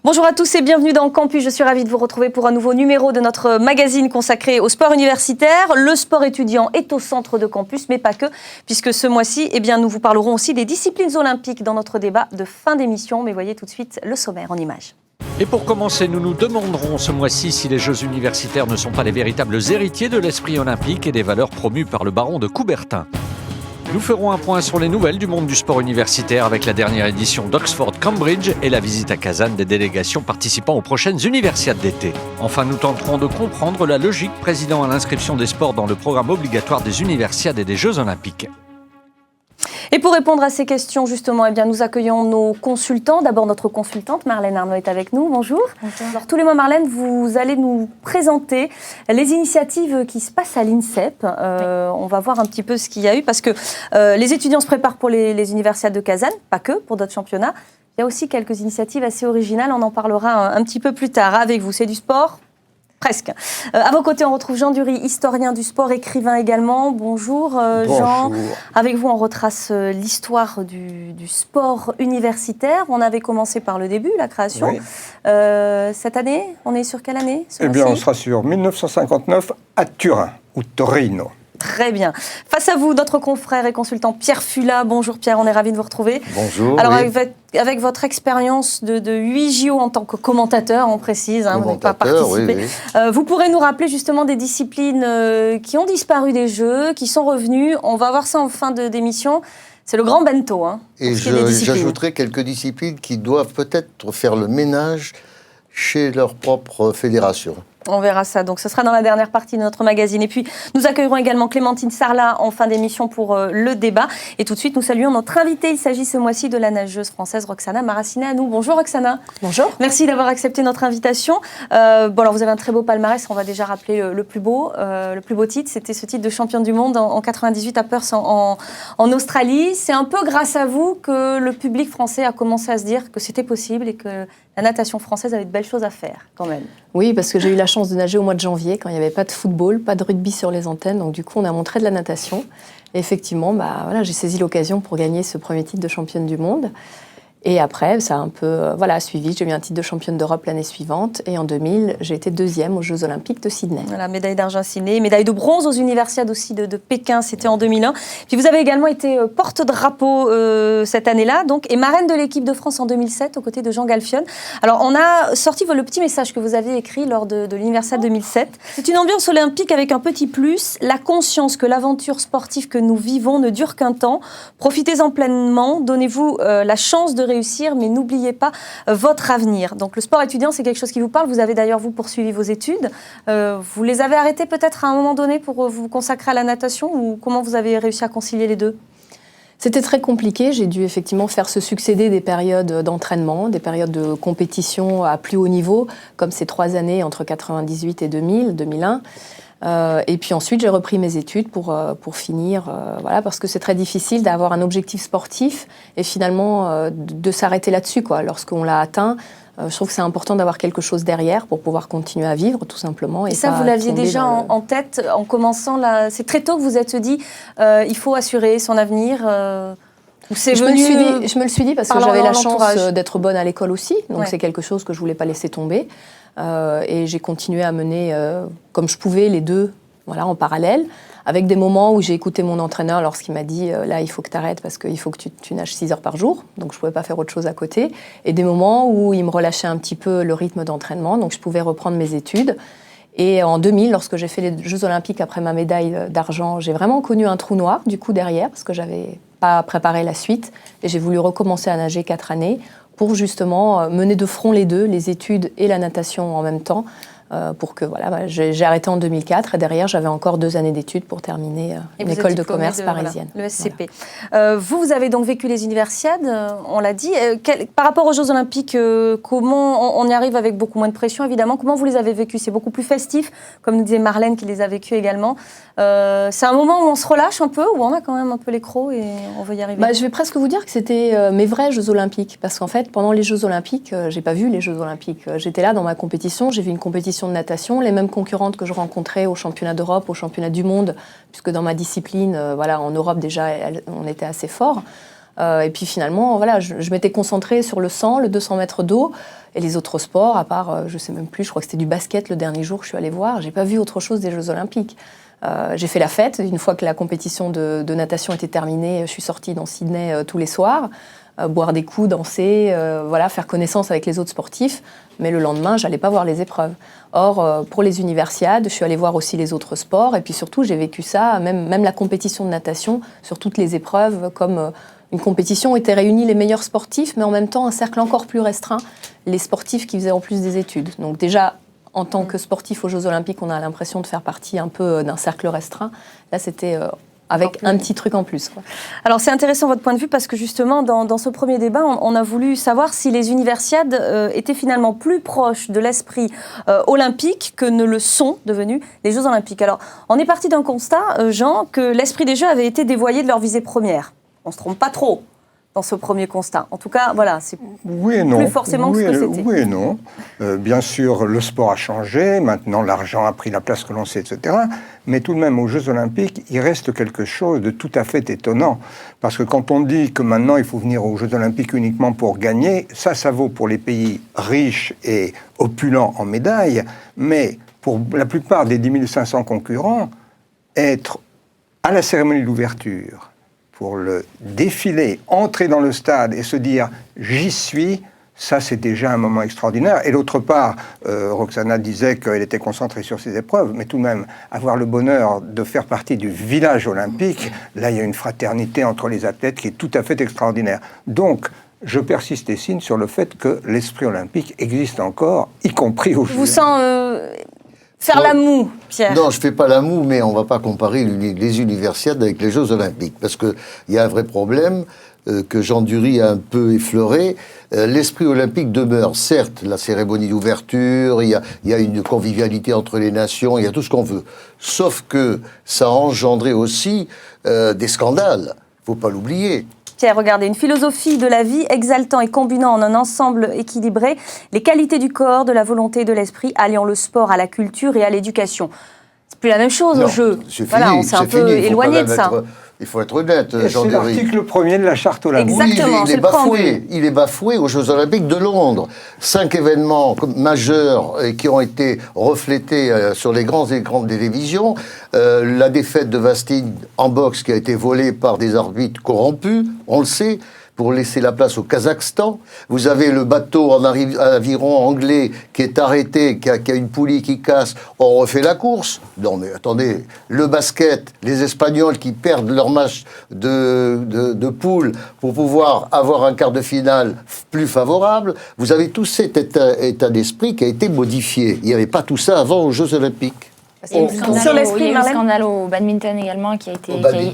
Bonjour à tous et bienvenue dans Campus. Je suis ravie de vous retrouver pour un nouveau numéro de notre magazine consacré au sport universitaire. Le sport étudiant est au centre de Campus, mais pas que, puisque ce mois-ci, nous vous parlerons aussi des disciplines olympiques dans notre débat de fin d'émission. Mais voyez tout de suite le sommaire en images. Et pour commencer, nous nous demanderons ce mois-ci si les Jeux universitaires ne sont pas les véritables héritiers de l'esprit olympique et des valeurs promues par le baron de Coubertin. Nous ferons un point sur les nouvelles du monde du sport universitaire avec la dernière édition d'Oxford-Cambridge et la visite à Kazan des délégations participant aux prochaines universiades d'été. Enfin, nous tenterons de comprendre la logique présidant à l'inscription des sports dans le programme obligatoire des universiades et des Jeux olympiques. Et pour répondre à ces questions, justement, nous accueillons nos consultants. D'abord, notre consultante, Marlène Arnaud, est avec nous. Bonjour. Bonjour. Alors, tous les mois, Marlène, vous allez nous présenter les initiatives qui se passent à l'INSEP. Oui. On va voir un petit peu ce qu'il y a eu, parce que les étudiants se préparent pour les universiades de Kazan, pas que, pour d'autres championnats. Il y a aussi quelques initiatives assez originales. On en parlera un petit peu plus tard avec vous. C'est du sport ? Presque. À vos côtés, on retrouve Jean Dury, historien du sport, écrivain également. Bonjour, Jean. Bonjour. Avec vous, on retrace l'histoire du sport universitaire. On avait commencé par le début, la création. Oui. Cette année, on est sur quelle année On sera sur 1959 à Turin, ou Torino. Très bien. Face à vous, notre confrère et consultant Pierre Fula. Bonjour Pierre, on est ravis de vous retrouver. Bonjour. Alors oui. avec votre expérience de 8 JO en tant que commentateur, on précise, vous n'avez pas participé. Oui, oui. Vous pourrez nous rappeler justement des disciplines qui ont disparu des Jeux, qui sont revenues. On va voir ça en fin d'émission. C'est le grand bento. Et j'ajouterai quelques disciplines qui doivent peut-être faire le ménage chez leur propre fédération. On verra ça. Donc, ce sera dans la dernière partie de notre magazine. Et puis, nous accueillerons également Clémentine Sarlat en fin d'émission pour le débat. Et tout de suite, nous saluons notre invitée. Il s'agit ce mois-ci de la nageuse française Roxana Maracineanu. Bonjour Roxana. Bonjour. Merci d'avoir accepté notre invitation. Alors, vous avez un très beau palmarès. On va déjà rappeler le plus beau titre. C'était ce titre de championne du monde en 98 à Perth en Australie. C'est un peu grâce à vous que le public français a commencé à se dire que c'était possible et que la natation française avait de belles choses à faire, quand même. Oui, parce que j'ai eu la chance de nager au mois de janvier, quand il n'y avait pas de football, pas de rugby sur les antennes. Donc du coup, on a montré de la natation. Et effectivement, j'ai saisi l'occasion pour gagner ce premier titre de championne du monde. Et après, ça a un peu suivi. J'ai eu un titre de championne d'Europe l'année suivante. Et en 2000, j'ai été deuxième aux Jeux Olympiques de Sydney. Voilà, médaille d'argent à Sydney, médaille de bronze aux Universiades aussi de Pékin, c'était en 2001. Puis vous avez également été porte-drapeau cette année-là, et marraine de l'équipe de France en 2007, aux côtés de Jean Galfione. Alors, on a sorti le petit message que vous avez écrit lors de l'Universiade 2007. C'est une ambiance olympique avec un petit plus, la conscience que l'aventure sportive que nous vivons ne dure qu'un temps. Profitez-en pleinement, donnez-vous la chance de réussir, mais n'oubliez pas votre avenir. Donc le sport étudiant, c'est quelque chose qui vous parle. Vous avez d'ailleurs, poursuivi vos études. Vous les avez arrêtées peut-être à un moment donné pour vous consacrer à la natation, ou comment vous avez réussi à concilier les deux ? C'était très compliqué. J'ai dû effectivement faire se succéder des périodes d'entraînement, des périodes de compétition à plus haut niveau, comme ces 3 années entre 98 et 2001. Et puis ensuite, j'ai repris mes études pour finir, parce que c'est très difficile d'avoir un objectif sportif et finalement de s'arrêter là-dessus, Lorsqu'on l'a atteint, je trouve que c'est important d'avoir quelque chose derrière pour pouvoir continuer à vivre, tout simplement. Et ça, vous l'aviez déjà en tête en commençant là. C'est très tôt que vous êtes dit, il faut assurer son avenir. Je me le suis dit parce que j'avais la chance d'être bonne à l'école aussi, donc c'est quelque chose que je voulais pas laisser tomber. Et j'ai continué à mener comme je pouvais les deux, en parallèle, avec des moments où j'ai écouté mon entraîneur lorsqu'il m'a dit là il faut que tu arrêtes parce qu'il faut que tu nages 6 heures par jour, donc je pouvais pas faire autre chose à côté, et des moments où il me relâchait un petit peu le rythme d'entraînement, donc je pouvais reprendre mes études. Et en 2000, lorsque j'ai fait les Jeux Olympiques après ma médaille d'argent, j'ai vraiment connu un trou noir du coup derrière, parce que j'avais pas préparé la suite, et j'ai voulu recommencer à nager 4 années pour justement mener de front les deux, les études et la natation en même temps, pour que j'ai arrêté en 2004, et derrière j'avais encore 2 années d'études pour terminer une école de commerce parisienne. Le SCP. Voilà. Vous avez donc vécu les Universiades, on l'a dit. Par rapport aux Jeux Olympiques, comment on y arrive avec beaucoup moins de pression, évidemment. Comment vous les avez vécus ? C'est beaucoup plus festif, comme nous disait Marlène qui les a vécus également. C'est un moment où on se relâche un peu, où on a quand même un peu les crocs et on veut y arriver. Je vais presque vous dire que c'était mes vrais Jeux Olympiques, parce qu'en fait, pendant les Jeux Olympiques, j'ai pas vu les Jeux Olympiques. J'étais là dans ma compétition, j'ai vu une compétition de natation, les mêmes concurrentes que je rencontrais au championnat d'Europe, au championnat du monde, puisque dans ma discipline, en Europe déjà, on était assez fort. Et puis finalement, voilà, je m'étais concentrée sur le 100, le 200 mètres d'eau, et les autres sports, à part, je ne sais même plus, je crois que c'était du basket le dernier jour que je suis allée voir, je n'ai pas vu autre chose des Jeux Olympiques. J'ai fait la fête, une fois que la compétition de natation était terminée, je suis sortie dans Sydney tous les soirs, boire des coups, danser, voilà, faire connaissance avec les autres sportifs, mais le lendemain, je n'allais pas voir les épreuves. Or, pour les universiades, je suis allée voir aussi les autres sports, et puis surtout, j'ai vécu ça, même la compétition de natation, sur toutes les épreuves, comme une compétition où étaient réunis les meilleurs sportifs, mais en même temps, un cercle encore plus restreint, les sportifs qui faisaient en plus des études. Donc déjà, en tant que sportif aux Jeux Olympiques, on a l'impression de faire partie un peu d'un cercle restreint. Là, c'était avec un petit truc en plus, quoi. Alors, c'est intéressant votre point de vue parce que justement, dans ce premier débat, on a voulu savoir si les universiades étaient finalement plus proches de l'esprit olympique que ne le sont devenus les Jeux Olympiques. Alors, on est parti d'un constat, Jean, que l'esprit des Jeux avait été dévoyé de leur visée première. On ne se trompe pas trop dans ce premier constat. En tout cas, voilà, c'est plus forcément que ce que c'était. Oui et non. Bien sûr, le sport a changé. Maintenant, l'argent a pris la place que l'on sait, etc. Mais tout de même, aux Jeux Olympiques, il reste quelque chose de tout à fait étonnant. Parce que quand on dit que maintenant, il faut venir aux Jeux Olympiques uniquement pour gagner, ça vaut pour les pays riches et opulents en médailles. Mais pour la plupart des 10 500 concurrents, être à la cérémonie d'ouverture, pour le défilé, entrer dans le stade et se dire « j'y suis », ça c'est déjà un moment extraordinaire. Et d'autre part, Roxana disait qu'elle était concentrée sur ses épreuves, mais tout de même, avoir le bonheur de faire partie du village olympique, là il y a une fraternité entre les athlètes qui est tout à fait extraordinaire. Donc, je persiste et signe sur le fait que l'esprit olympique existe encore, y compris au Jeux. Vous sent faire la moue, Pierre? Non, je ne fais pas la moue, mais on ne va pas comparer les universiades avec les Jeux Olympiques. Parce qu'il y a un vrai problème que Jean Dury a un peu effleuré. L'esprit olympique demeure. Certes, la cérémonie d'ouverture, il y a une convivialité entre les nations, il y a tout ce qu'on veut. Sauf que ça a engendré aussi des scandales. Il ne faut pas l'oublier. Pierre, regardez, une philosophie de la vie exaltant et combinant en un ensemble équilibré les qualités du corps, de la volonté et de l'esprit, alliant le sport à la culture et à l'éducation. C'est plus la même chose au jeu. Voilà, on s'est un peu éloigné de ça. Il faut être honnête, Jean C'est Dury. l'article 1er de la Charte olympique. Exactement, Oui, il est bafoué aux Jeux Olympiques de Londres. 5 événements majeurs qui ont été reflétés sur les grands écrans de télévision. La défaite de Vasting en boxe qui a été volée par des arbitres corrompus, on le sait, pour laisser la place au Kazakhstan. Vous avez le bateau en aviron anglais qui est arrêté, qui a une poulie qui casse, on refait la course. Non mais attendez, le basket, les Espagnols qui perdent leur match de poule pour pouvoir avoir un quart de finale plus favorable. Vous avez tout cet état d'esprit qui a été modifié. Il n'y avait pas tout ça avant aux Jeux Olympiques. Sur l'esprit, il y a eu le scandale au badminton également qui a été allé.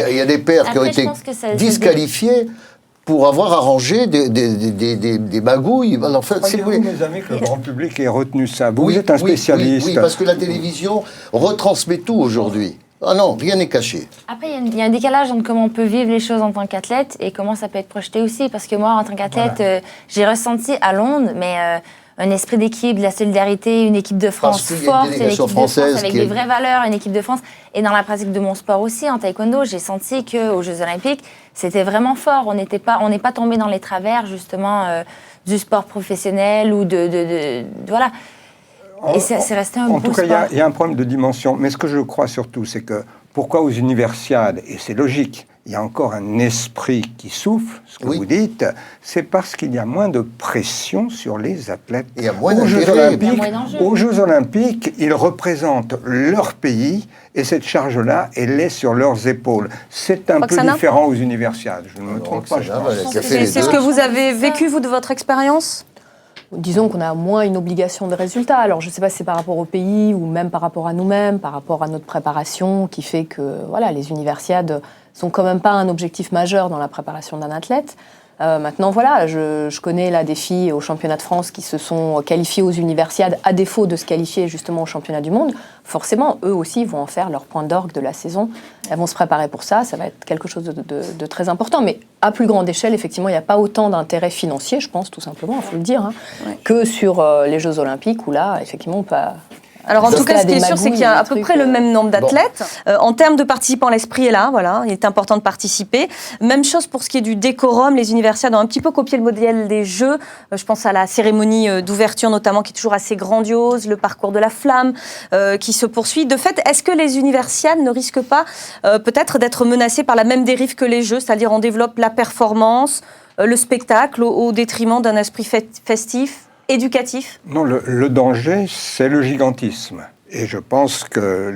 Il y a des pairs qui ont été disqualifiés pour avoir arrangé des magouilles. Enfin, croyez-vous, mes amis, que le grand public ait retenu ça? Vous êtes un spécialiste. Oui, parce que la télévision retransmet tout aujourd'hui. Ah non, rien n'est caché. Après, il y a un décalage entre comment on peut vivre les choses en tant qu'athlète et comment ça peut être projeté aussi. Parce que moi, en tant qu'athlète, j'ai ressenti à Londres, mais un esprit d'équipe, de la solidarité, une équipe de France forte, une équipe de France avec des vraies valeurs, une équipe de France. Et dans la pratique de mon sport aussi, en taekwondo, j'ai senti qu'aux Jeux Olympiques, c'était vraiment fort. On n'est pas tombé dans les travers, justement, du sport professionnel ou voilà. Et c'est resté un beau sport. En tout cas, il y a un problème de dimension. Mais ce que je crois surtout, c'est que pourquoi aux universiades, et c'est logique, il y a encore un esprit qui souffle, ce que vous dites, c'est parce qu'il y a moins de pression sur les athlètes. Il y a moins d'intérêt. Aux Jeux Olympiques, ils représentent leur pays et cette charge-là, elle est sur leurs épaules. C'est un peu différent aux universiades, je ne me trompe pas. C'est ce que vous avez vécu, vous, de votre expérience ? Disons qu'on a moins une obligation de résultat. Alors, je ne sais pas si c'est par rapport au pays ou même par rapport à nous-mêmes, par rapport à notre préparation, qui fait que voilà, les universiades sont quand même pas un objectif majeur dans la préparation d'un athlète. Maintenant, voilà, je connais là des filles au championnat de France qui se sont qualifiées aux universiades à défaut de se qualifier justement au championnat du monde. Forcément, eux aussi vont en faire leur point d'orgue de la saison. Elles vont se préparer pour ça, ça va être quelque chose de très important. Mais à plus grande échelle, effectivement, il n'y a pas autant d'intérêt financier, je pense, tout simplement, il faut le dire, que sur les Jeux Olympiques, où là, effectivement, on peut Alors en tout cas, ce qui est sûr, c'est qu'il y a à peu près le même nombre d'athlètes. En termes de participants, l'esprit est là, voilà, il est important de participer. Même chose pour ce qui est du décorum, les universiades ont un petit peu copié le modèle des Jeux. Je pense à la cérémonie d'ouverture notamment, qui est toujours assez grandiose, le parcours de la flamme qui se poursuit. De fait, est-ce que les universiades ne risquent pas peut-être d'être menacées par la même dérive que les Jeux, c'est-à-dire on développe la performance, le spectacle au détriment d'un esprit festif, éducatif? Non, le danger, c'est le gigantisme. Et je pense que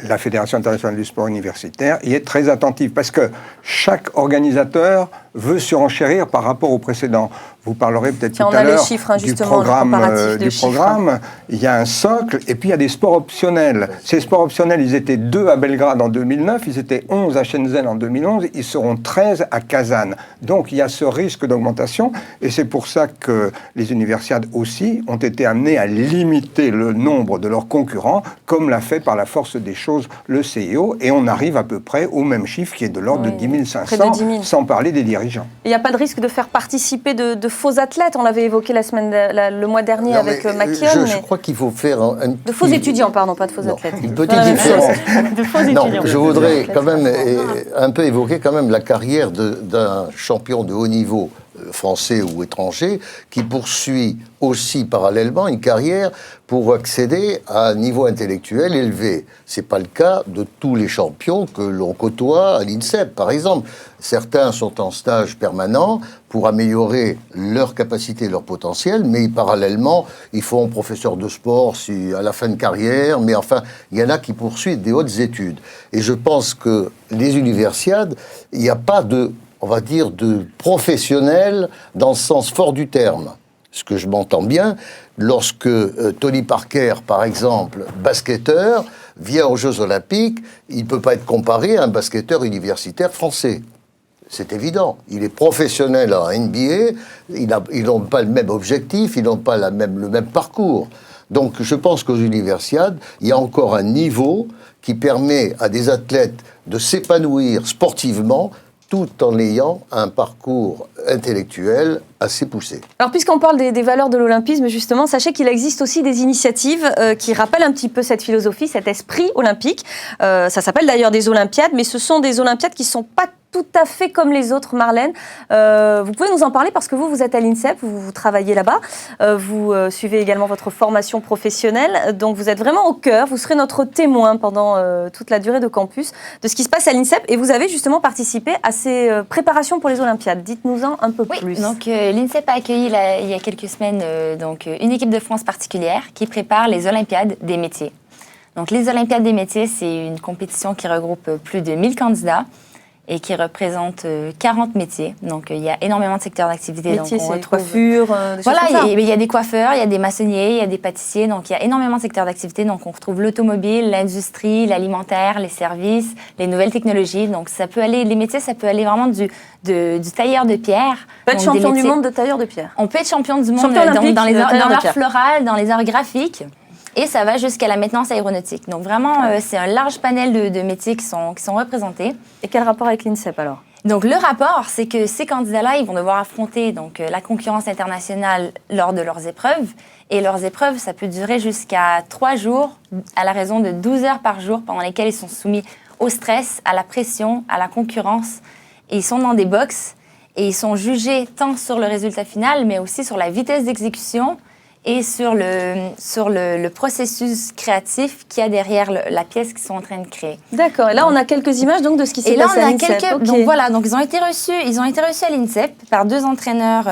la Fédération internationale du sport universitaire y est très attentive, parce que chaque organisateur veut surenchérir par rapport au précédent. Vous parlerez peut-être tout à l'heure du programme. Il y a un socle, et puis il y a des sports optionnels. Ces sports optionnels, ils étaient 2 à Belgrade en 2009, ils étaient 11 à Shenzhen en 2011, ils seront 13 à Kazan. Donc il y a ce risque d'augmentation, et c'est pour ça que les universiades aussi ont été amenées à limiter le nombre de leurs concurrents, comme l'a fait par la force des choses le CIO, et on arrive à peu près au même chiffre qui est de l'ordre de 10 500, sans parler des dirigeants. Il n'y a pas de risque de faire participer de faux athlètes, on l'avait évoqué le mois dernier avec McKeown. Je crois qu'il faut faire de faux étudiants, pardon, pas de faux athlètes. Une petite différence. De faux étudiants. Non, je voudrais quand même un peu évoquer quand même la carrière d'un champion de haut niveau français ou étranger qui poursuit aussi parallèlement une carrière pour accéder à un niveau intellectuel élevé. C'est pas le cas de tous les champions que l'on côtoie à l'INSEP, par exemple. Certains sont en stage permanent pour améliorer leur capacité, leur potentiel, mais parallèlement, ils font professeur de sport à la fin de carrière, mais enfin, il y en a qui poursuivent des hautes études. Et je pense que les universiades, il n'y a pas de, on va dire, de professionnels dans le sens fort du terme. Ce que je m'entends bien, lorsque Tony Parker, par exemple, basketteur, vient aux Jeux Olympiques, il ne peut pas être comparé à un basketteur universitaire français. C'est évident. Il est professionnel en NBA, ils n'ont pas le même objectif, ils n'ont pas le même parcours. Donc je pense qu'aux universiades, il y a encore un niveau qui permet à des athlètes de s'épanouir sportivement, tout en ayant un parcours intellectuel assez poussé. Alors, puisqu'on parle des valeurs de l'olympisme, justement, sachez qu'il existe aussi des initiatives qui rappellent un petit peu cette philosophie, cet esprit olympique. Ça s'appelle d'ailleurs des Olympiades, mais ce sont des Olympiades qui ne sont pas tout à fait comme les autres, Marlène. Vous pouvez nous en parler parce que vous êtes à l'INSEP, vous travaillez là-bas, vous suivez également votre formation professionnelle, donc vous êtes vraiment au cœur, vous serez notre témoin pendant toute la durée de campus de ce qui se passe à l'INSEP, et vous avez justement participé à ces préparations pour les Olympiades. Dites-nous-en un peu plus. Donc l'INSEP a accueilli il y a quelques semaines une équipe de France particulière qui prépare les Olympiades des métiers. Donc les Olympiades des métiers, c'est une compétition qui regroupe plus de 1000 candidats et qui représente 40 métiers. Donc, il y a énormément de secteurs d'activité. Métiers, c'est coiffure, des choses comme ça. Il y a des coiffeurs, il y a des massonniers, il y a des pâtissiers. Donc, il y a énormément de secteurs d'activité. Donc, on retrouve l'automobile, l'industrie, l'alimentaire, les services, les nouvelles technologies. Donc, ça peut aller, les métiers, ça peut aller vraiment du tailleur de pierre. On peut être champion du monde de tailleur de pierre. On peut être champion du monde dans l'art floral, dans les arts graphiques. Et ça va jusqu'à la maintenance aéronautique. Donc vraiment, c'est un large panel de métiers qui sont représentés. Et quel rapport avec l'INSEP alors ? Donc le rapport, c'est que ces candidats-là, ils vont devoir affronter la concurrence internationale lors de leurs épreuves. Et leurs épreuves, ça peut durer jusqu'à 3 jours, à la raison de 12 heures par jour, pendant lesquelles ils sont soumis au stress, à la pression, à la concurrence. Et ils sont dans des box et ils sont jugés tant sur le résultat final, mais aussi sur la vitesse d'exécution et sur le processus créatif qu'il y a derrière la pièce qu'ils sont en train de créer. D'accord. Et là, on a quelques images donc de ce qui s'est passé à l'INSEP. Okay. Donc voilà, donc ils ont été reçus à l'INSEP par 2 entraîneurs,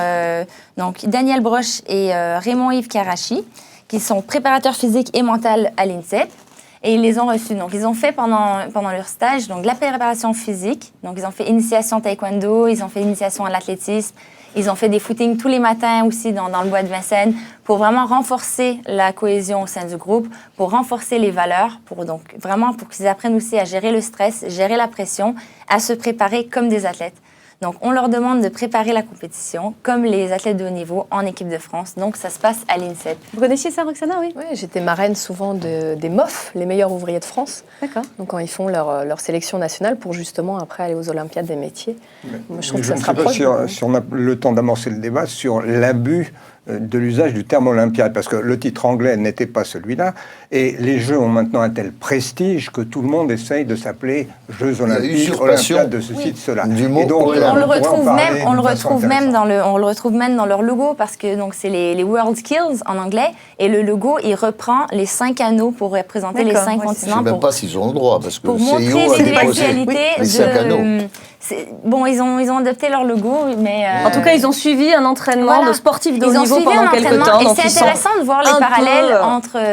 donc Daniel Broche et Raymond-Yves Karachi, qui sont préparateurs physiques et mentaux à l'INSEP. Et ils les ont reçus. Donc, ils ont fait pendant leur stage donc, la préparation physique. Donc, ils ont fait initiation taekwondo, ils ont fait initiation à l'athlétisme, ils ont fait des footings tous les matins aussi dans le bois de Vincennes pour vraiment renforcer la cohésion au sein du groupe, pour renforcer les valeurs, pour qu'ils apprennent aussi à gérer le stress, gérer la pression, à se préparer comme des athlètes. Donc, on leur demande de préparer la compétition comme les athlètes de haut niveau en équipe de France. Donc, ça se passe à l'INSEP. Vous connaissiez ça, Roxana, oui? Oui, j'étais marraine souvent des MOF, les meilleurs ouvriers de France. D'accord. Donc, quand ils font leur sélection nationale pour justement après aller aux Olympiades des métiers. Moi, je trouve que ça se rapproche. Je ne sais pas si on a le temps d'amorcer le débat sur l'abus de l'usage du terme olympiade, parce que le titre anglais n'était pas celui-là, et les Jeux ont maintenant un tel prestige que tout le monde essaye de s'appeler Jeux olympiques, olympiades de ceci, de cela. Et donc, on le retrouve même dans leur logo, parce que donc c'est les World Skills en anglais, et le logo, il reprend les 5 anneaux pour représenter les 5 continents. Je ne sais même pas s'ils ont le droit, parce que pour le CIO montrer a déposé les 5 anneaux. Bon, ils ont adopté leur logo, mais... En tout cas, ils ont suivi un entraînement de sportifs de haut niveau pendant quelques temps. Et c'est intéressant de voir les parallèles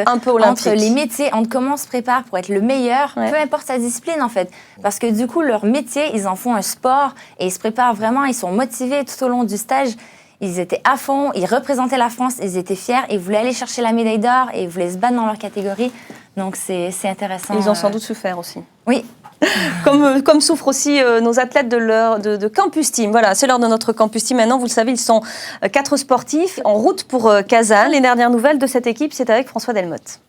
entre les métiers, entre comment on se prépare pour être le meilleur, peu importe sa discipline en fait. Parce que du coup, leur métier, ils en font un sport et ils se préparent vraiment, ils sont motivés tout au long du stage. Ils étaient à fond, ils représentaient la France, ils étaient fiers, ils voulaient aller chercher la médaille d'or et ils voulaient se battre dans leur catégorie. Donc c'est intéressant. Ils ont sans doute souffert aussi. Oui. Comme souffrent aussi nos athlètes de Campus Team. Voilà, c'est l'heure de notre Campus Team. Maintenant, vous le savez, ils sont 4 sportifs en route pour Kazan. Les dernières nouvelles de cette équipe, c'est avec François Delmotte.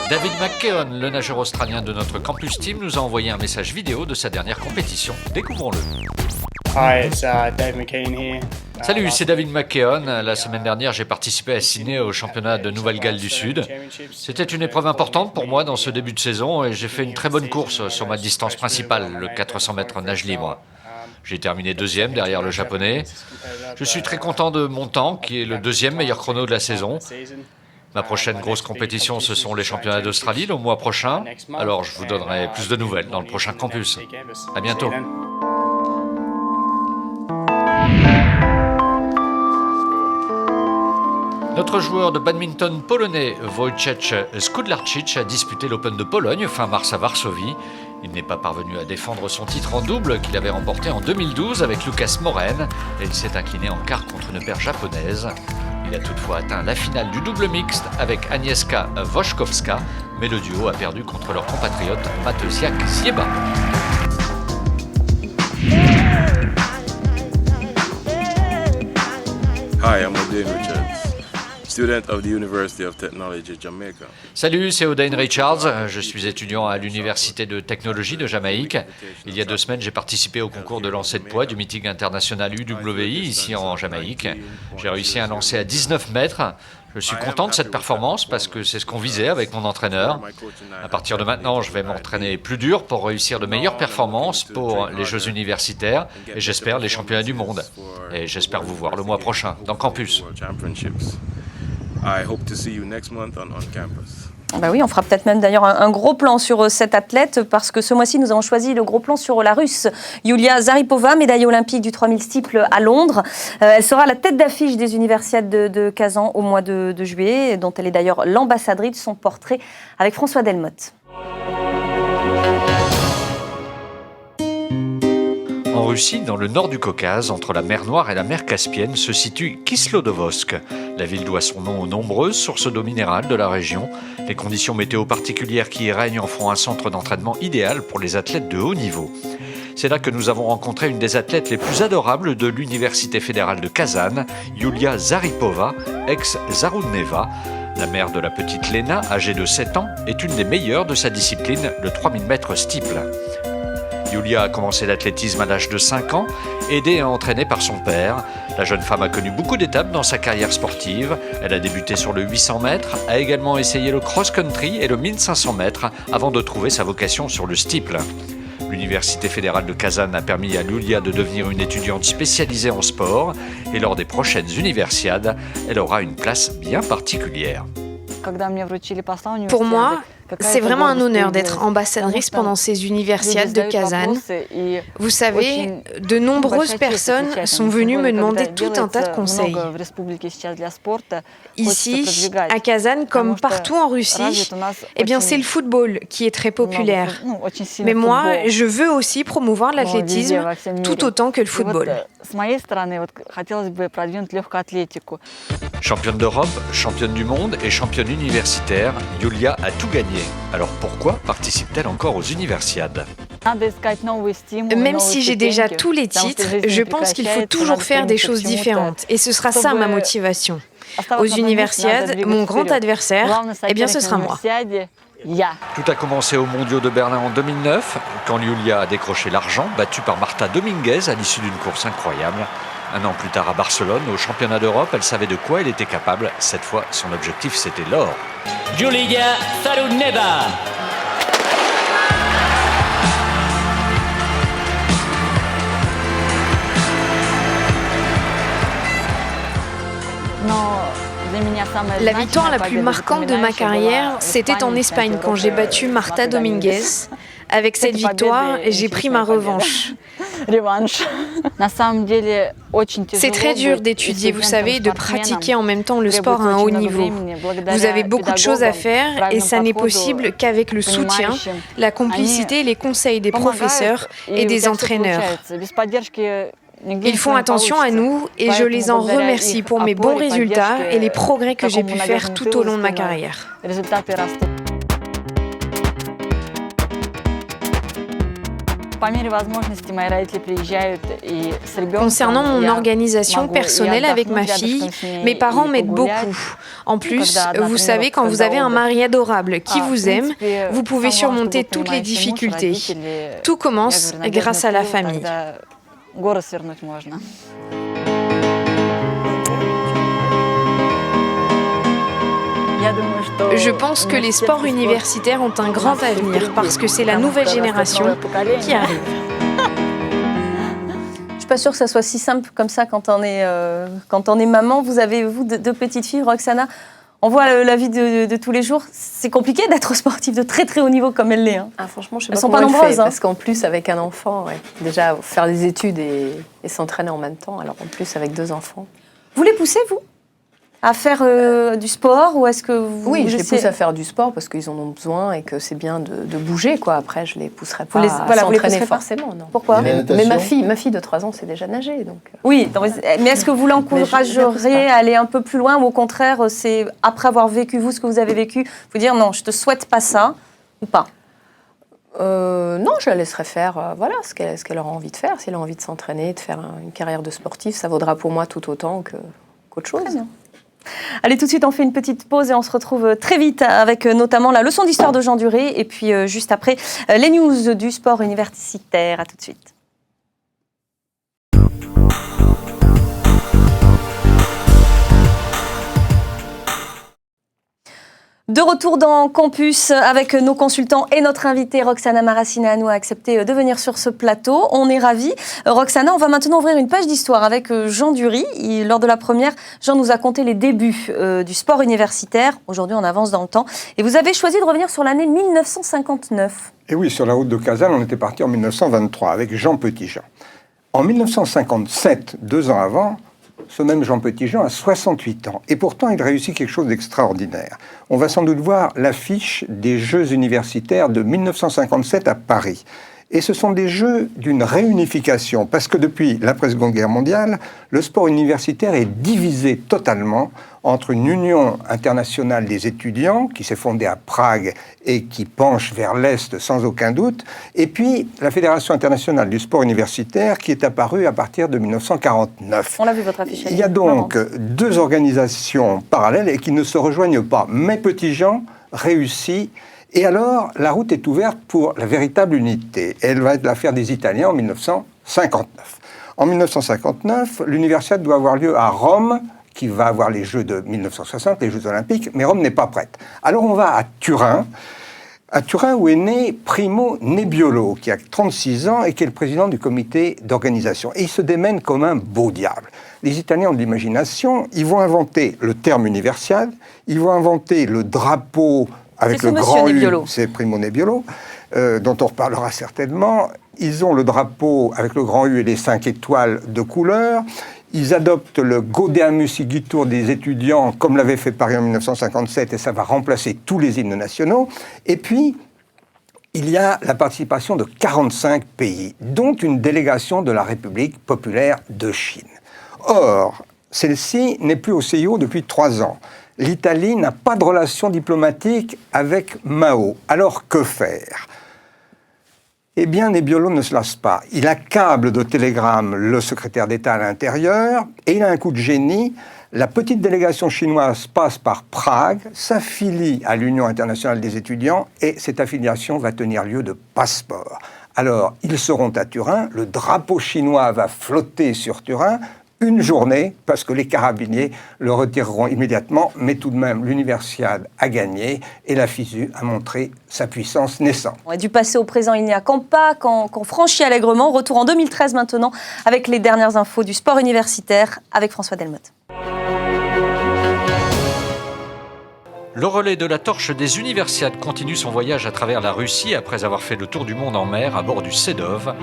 David McKeown, le nageur australien de notre Campus Team, nous a envoyé un message vidéo de sa dernière compétition. Découvrons-le. Hi, it's Dave McKeown here. Salut, c'est David McKeown. La semaine dernière, j'ai participé à Sydney au championnat de Nouvelle-Galles du Sud. C'était une épreuve importante pour moi dans ce début de saison et j'ai fait une très bonne course sur ma distance principale, le 400 mètres nage libre. J'ai terminé 2e derrière le japonais. Je suis très content de mon temps, qui est le 2e meilleur chrono de la saison. Ma prochaine grosse compétition, ce sont les championnats d'Australie le mois prochain. Alors, je vous donnerai plus de nouvelles dans le prochain campus. À bientôt. Notre joueur de badminton polonais, Wojciech Skudlarczyk, a disputé l'Open de Pologne fin mars à Varsovie. Il n'est pas parvenu à défendre son titre en double qu'il avait remporté en 2012 avec Lucas Moren et il s'est incliné en quart contre une paire japonaise. Il a toutefois atteint la finale du double mixte avec Agnieszka Woszkowska, mais le duo a perdu contre leur compatriote Mateusiak Zieba. Hi, I'm Odain Richards, student of the University of Technology, Jamaica. Salut, c'est Odain Richards. Je suis étudiant à l'Université de Technologie de Jamaïque. Il y a 2 semaines, j'ai participé au concours de lancer de poids du meeting international UWI ici en Jamaïque. J'ai réussi un lancer à 19 mètres. Je suis content de cette performance parce que c'est ce qu'on visait avec mon entraîneur. À partir de maintenant, je vais m'entraîner plus dur pour réussir de meilleures performances pour les Jeux universitaires et j'espère les championnats du monde. Et j'espère vous voir le mois prochain dans Campus. I hope to see you next month on campus. Bah oui, on fera peut-être même d'ailleurs un gros plan sur cette athlète parce que ce mois-ci, nous avons choisi le gros plan sur la Russe Yulia Zaripova, médaillée olympique du 3000 steeple à Londres. Elle sera la tête d'affiche des Universiades de Kazan au mois de juillet, dont elle est d'ailleurs l'ambassadrice. Son portrait avec François Delmotte. En Russie, dans le nord du Caucase, entre la mer Noire et la mer Caspienne, se situe Kislovodsk. La ville doit son nom aux nombreuses sources d'eau minérale de la région. Les conditions météo particulières qui y règnent en font un centre d'entraînement idéal pour les athlètes de haut niveau. C'est là que nous avons rencontré une des athlètes les plus adorables de l'Université fédérale de Kazan, Yulia Zaripova, ex-Zarudneva. La mère de la petite Lena, âgée de 7 ans, est une des meilleures de sa discipline, le 3000 mètres steeple. Yulia a commencé l'athlétisme à l'âge de 5 ans, aidée et entraînée par son père. La jeune femme a connu beaucoup d'étapes dans sa carrière sportive. Elle a débuté sur le 800 mètres, a également essayé le cross-country et le 1500 mètres avant de trouver sa vocation sur le steeple. L'Université fédérale de Kazan a permis à Yulia de devenir une étudiante spécialisée en sport et lors des prochaines universiades, elle aura une place bien particulière. Pour moi, c'est vraiment un honneur d'être ambassadrice pendant ces universiades de Kazan. Vous savez, de nombreuses personnes sont venues me demander tout un tas de conseils. Ici, à Kazan, comme partout en Russie, eh bien, c'est le football qui est très populaire. Mais moi, je veux aussi promouvoir l'athlétisme tout autant que le football. Championne d'Europe, championne du monde et championne universitaire, Yulia a tout gagné. Alors pourquoi participe-t-elle encore aux universiades ? Même si j'ai déjà tous les titres, je pense qu'il faut toujours faire des choses différentes. Et ce sera ça ma motivation. Aux universiades, mon grand adversaire, eh bien ce sera moi. Tout a commencé aux Mondiaux de Berlin en 2009, quand Giulia a décroché l'argent, battue par Marta Dominguez à l'issue d'une course incroyable. Un an plus tard à Barcelone, au championnat d'Europe, elle savait de quoi elle était capable. Cette fois, son objectif, c'était l'or. Giulia Saruneva. La victoire la plus marquante de ma carrière, c'était en Espagne quand j'ai battu Marta Dominguez. Avec cette victoire, j'ai pris ma revanche. C'est très dur d'étudier, vous savez, de pratiquer en même temps le sport à un haut niveau. Vous avez beaucoup de choses à faire et ça n'est possible qu'avec le soutien, la complicité et les conseils des professeurs et des entraîneurs. Ils font attention à nous et je les en remercie pour mes bons résultats et les progrès que j'ai pu faire tout au long de ma carrière. Concernant mon organisation personnelle avec ma fille, mes parents m'aident beaucoup. En plus, vous savez, quand vous avez un mari adorable qui vous aime, vous pouvez surmonter toutes les difficultés. Tout commence grâce à la famille. Je pense que les sports universitaires ont un grand avenir parce que c'est la nouvelle génération qui arrive. Je suis pas sûre que ça soit si simple comme ça quand on est maman. Vous avez, vous, deux petites filles, Roxana. On voit la vie de tous les jours. C'est compliqué d'être sportif de très très haut niveau comme elle l'est. Hein. Ah, franchement, je sais pas comment elle fait, parce qu'en plus, avec un enfant, déjà faire des études et s'entraîner en même temps, alors en plus avec 2 enfants. Vous les poussez, vous, à faire du sport ou est-ce que vous... Oui, je les pousse à faire du sport parce qu'ils en ont besoin et que c'est bien de bouger, quoi. Après, je les pousserai pas à s'entraîner forcément. Non. Pourquoi ? Mais ma fille de 3 ans, c'est déjà nager. Donc... Oui, mais est-ce que vous l'encourageriez à aller un peu plus loin ou au contraire, c'est après avoir vécu, vous, ce que vous avez vécu, vous dire non, je te souhaite pas ça ou pas ? Non, je la laisserai faire ce qu'elle aura envie de faire. Si elle a envie de s'entraîner, de faire une carrière de sportif, ça vaudra pour moi tout autant qu'autre chose. Allez, tout de suite, on fait une petite pause et on se retrouve très vite avec notamment la leçon d'histoire de Jean Duret et puis juste après, les news du sport universitaire. À tout de suite. De retour dans Campus avec nos consultants et notre invitée Roxana Maracineanu a accepté de venir sur ce plateau. On est ravis. Roxana, on va maintenant ouvrir une page d'histoire avec Jean Duret. Lors de la première, Jean nous a conté les débuts du sport universitaire. Aujourd'hui, on avance dans le temps. Et vous avez choisi de revenir sur l'année 1959. Et oui, sur la route de Kazan, on était parti en 1923 avec Jean Petitjean. En 1957, 2 ans avant, ce même Jean Petitjean a 68 ans. Et pourtant, il réussit quelque chose d'extraordinaire. On va sans doute voir l'affiche des Jeux universitaires de 1957 à Paris. Et ce sont des jeux d'une réunification, parce que depuis l'après-Seconde Guerre mondiale, le sport universitaire est divisé totalement entre une union internationale des étudiants, qui s'est fondée à Prague et qui penche vers l'Est sans aucun doute, et puis la Fédération internationale du sport universitaire, qui est apparue à partir de 1949. On l'a vu, votre affiche. Il y a donc 2 organisations parallèles et qui ne se rejoignent pas. Mais Petitjean réussit. Et alors, la route est ouverte pour la véritable unité. Elle va être l'affaire des Italiens en 1959. En 1959, l'Universiade doit avoir lieu à Rome, qui va avoir les Jeux de 1960, les Jeux Olympiques, mais Rome n'est pas prête. Alors on va à Turin où est né Primo Nebbiolo, qui a 36 ans et qui est le président du comité d'organisation. Et il se démène comme un beau diable. Les Italiens ont de l'imagination, ils vont inventer le terme Universiade, ils vont inventer le drapeau avec le grand U, c'est Primo Nebbiolo, dont on reparlera certainement. Ils ont le drapeau avec le grand U et les 5 étoiles de couleur. Ils adoptent le Gaudeamus Igitur des étudiants, comme l'avait fait Paris en 1957, et ça va remplacer tous les hymnes nationaux. Et puis, il y a la participation de 45 pays, dont une délégation de la République populaire de Chine. Or, celle-ci n'est plus au CIO depuis 3 ans. L'Italie n'a pas de relation diplomatique avec Mao. Alors, que faire ? Eh bien, Nebbiolo ne se lasse pas. Il accable de télégrammes le secrétaire d'État à l'intérieur et il a un coup de génie. La petite délégation chinoise passe par Prague, s'affilie à l'Union internationale des étudiants et cette affiliation va tenir lieu de passeport. Alors, ils seront à Turin, le drapeau chinois va flotter sur Turin une journée, parce que les carabiniers le retireront immédiatement, mais tout de même, l'Universiade a gagné et la FISU a montré sa puissance naissante. Du passé au présent, il n'y a qu'en pas, qu'en franchit allègrement. Retour en 2013 maintenant, avec les dernières infos du sport universitaire, avec François Delmotte. Le relais de la torche des Universiades continue son voyage à travers la Russie après avoir fait le tour du monde en mer à bord du Sedov.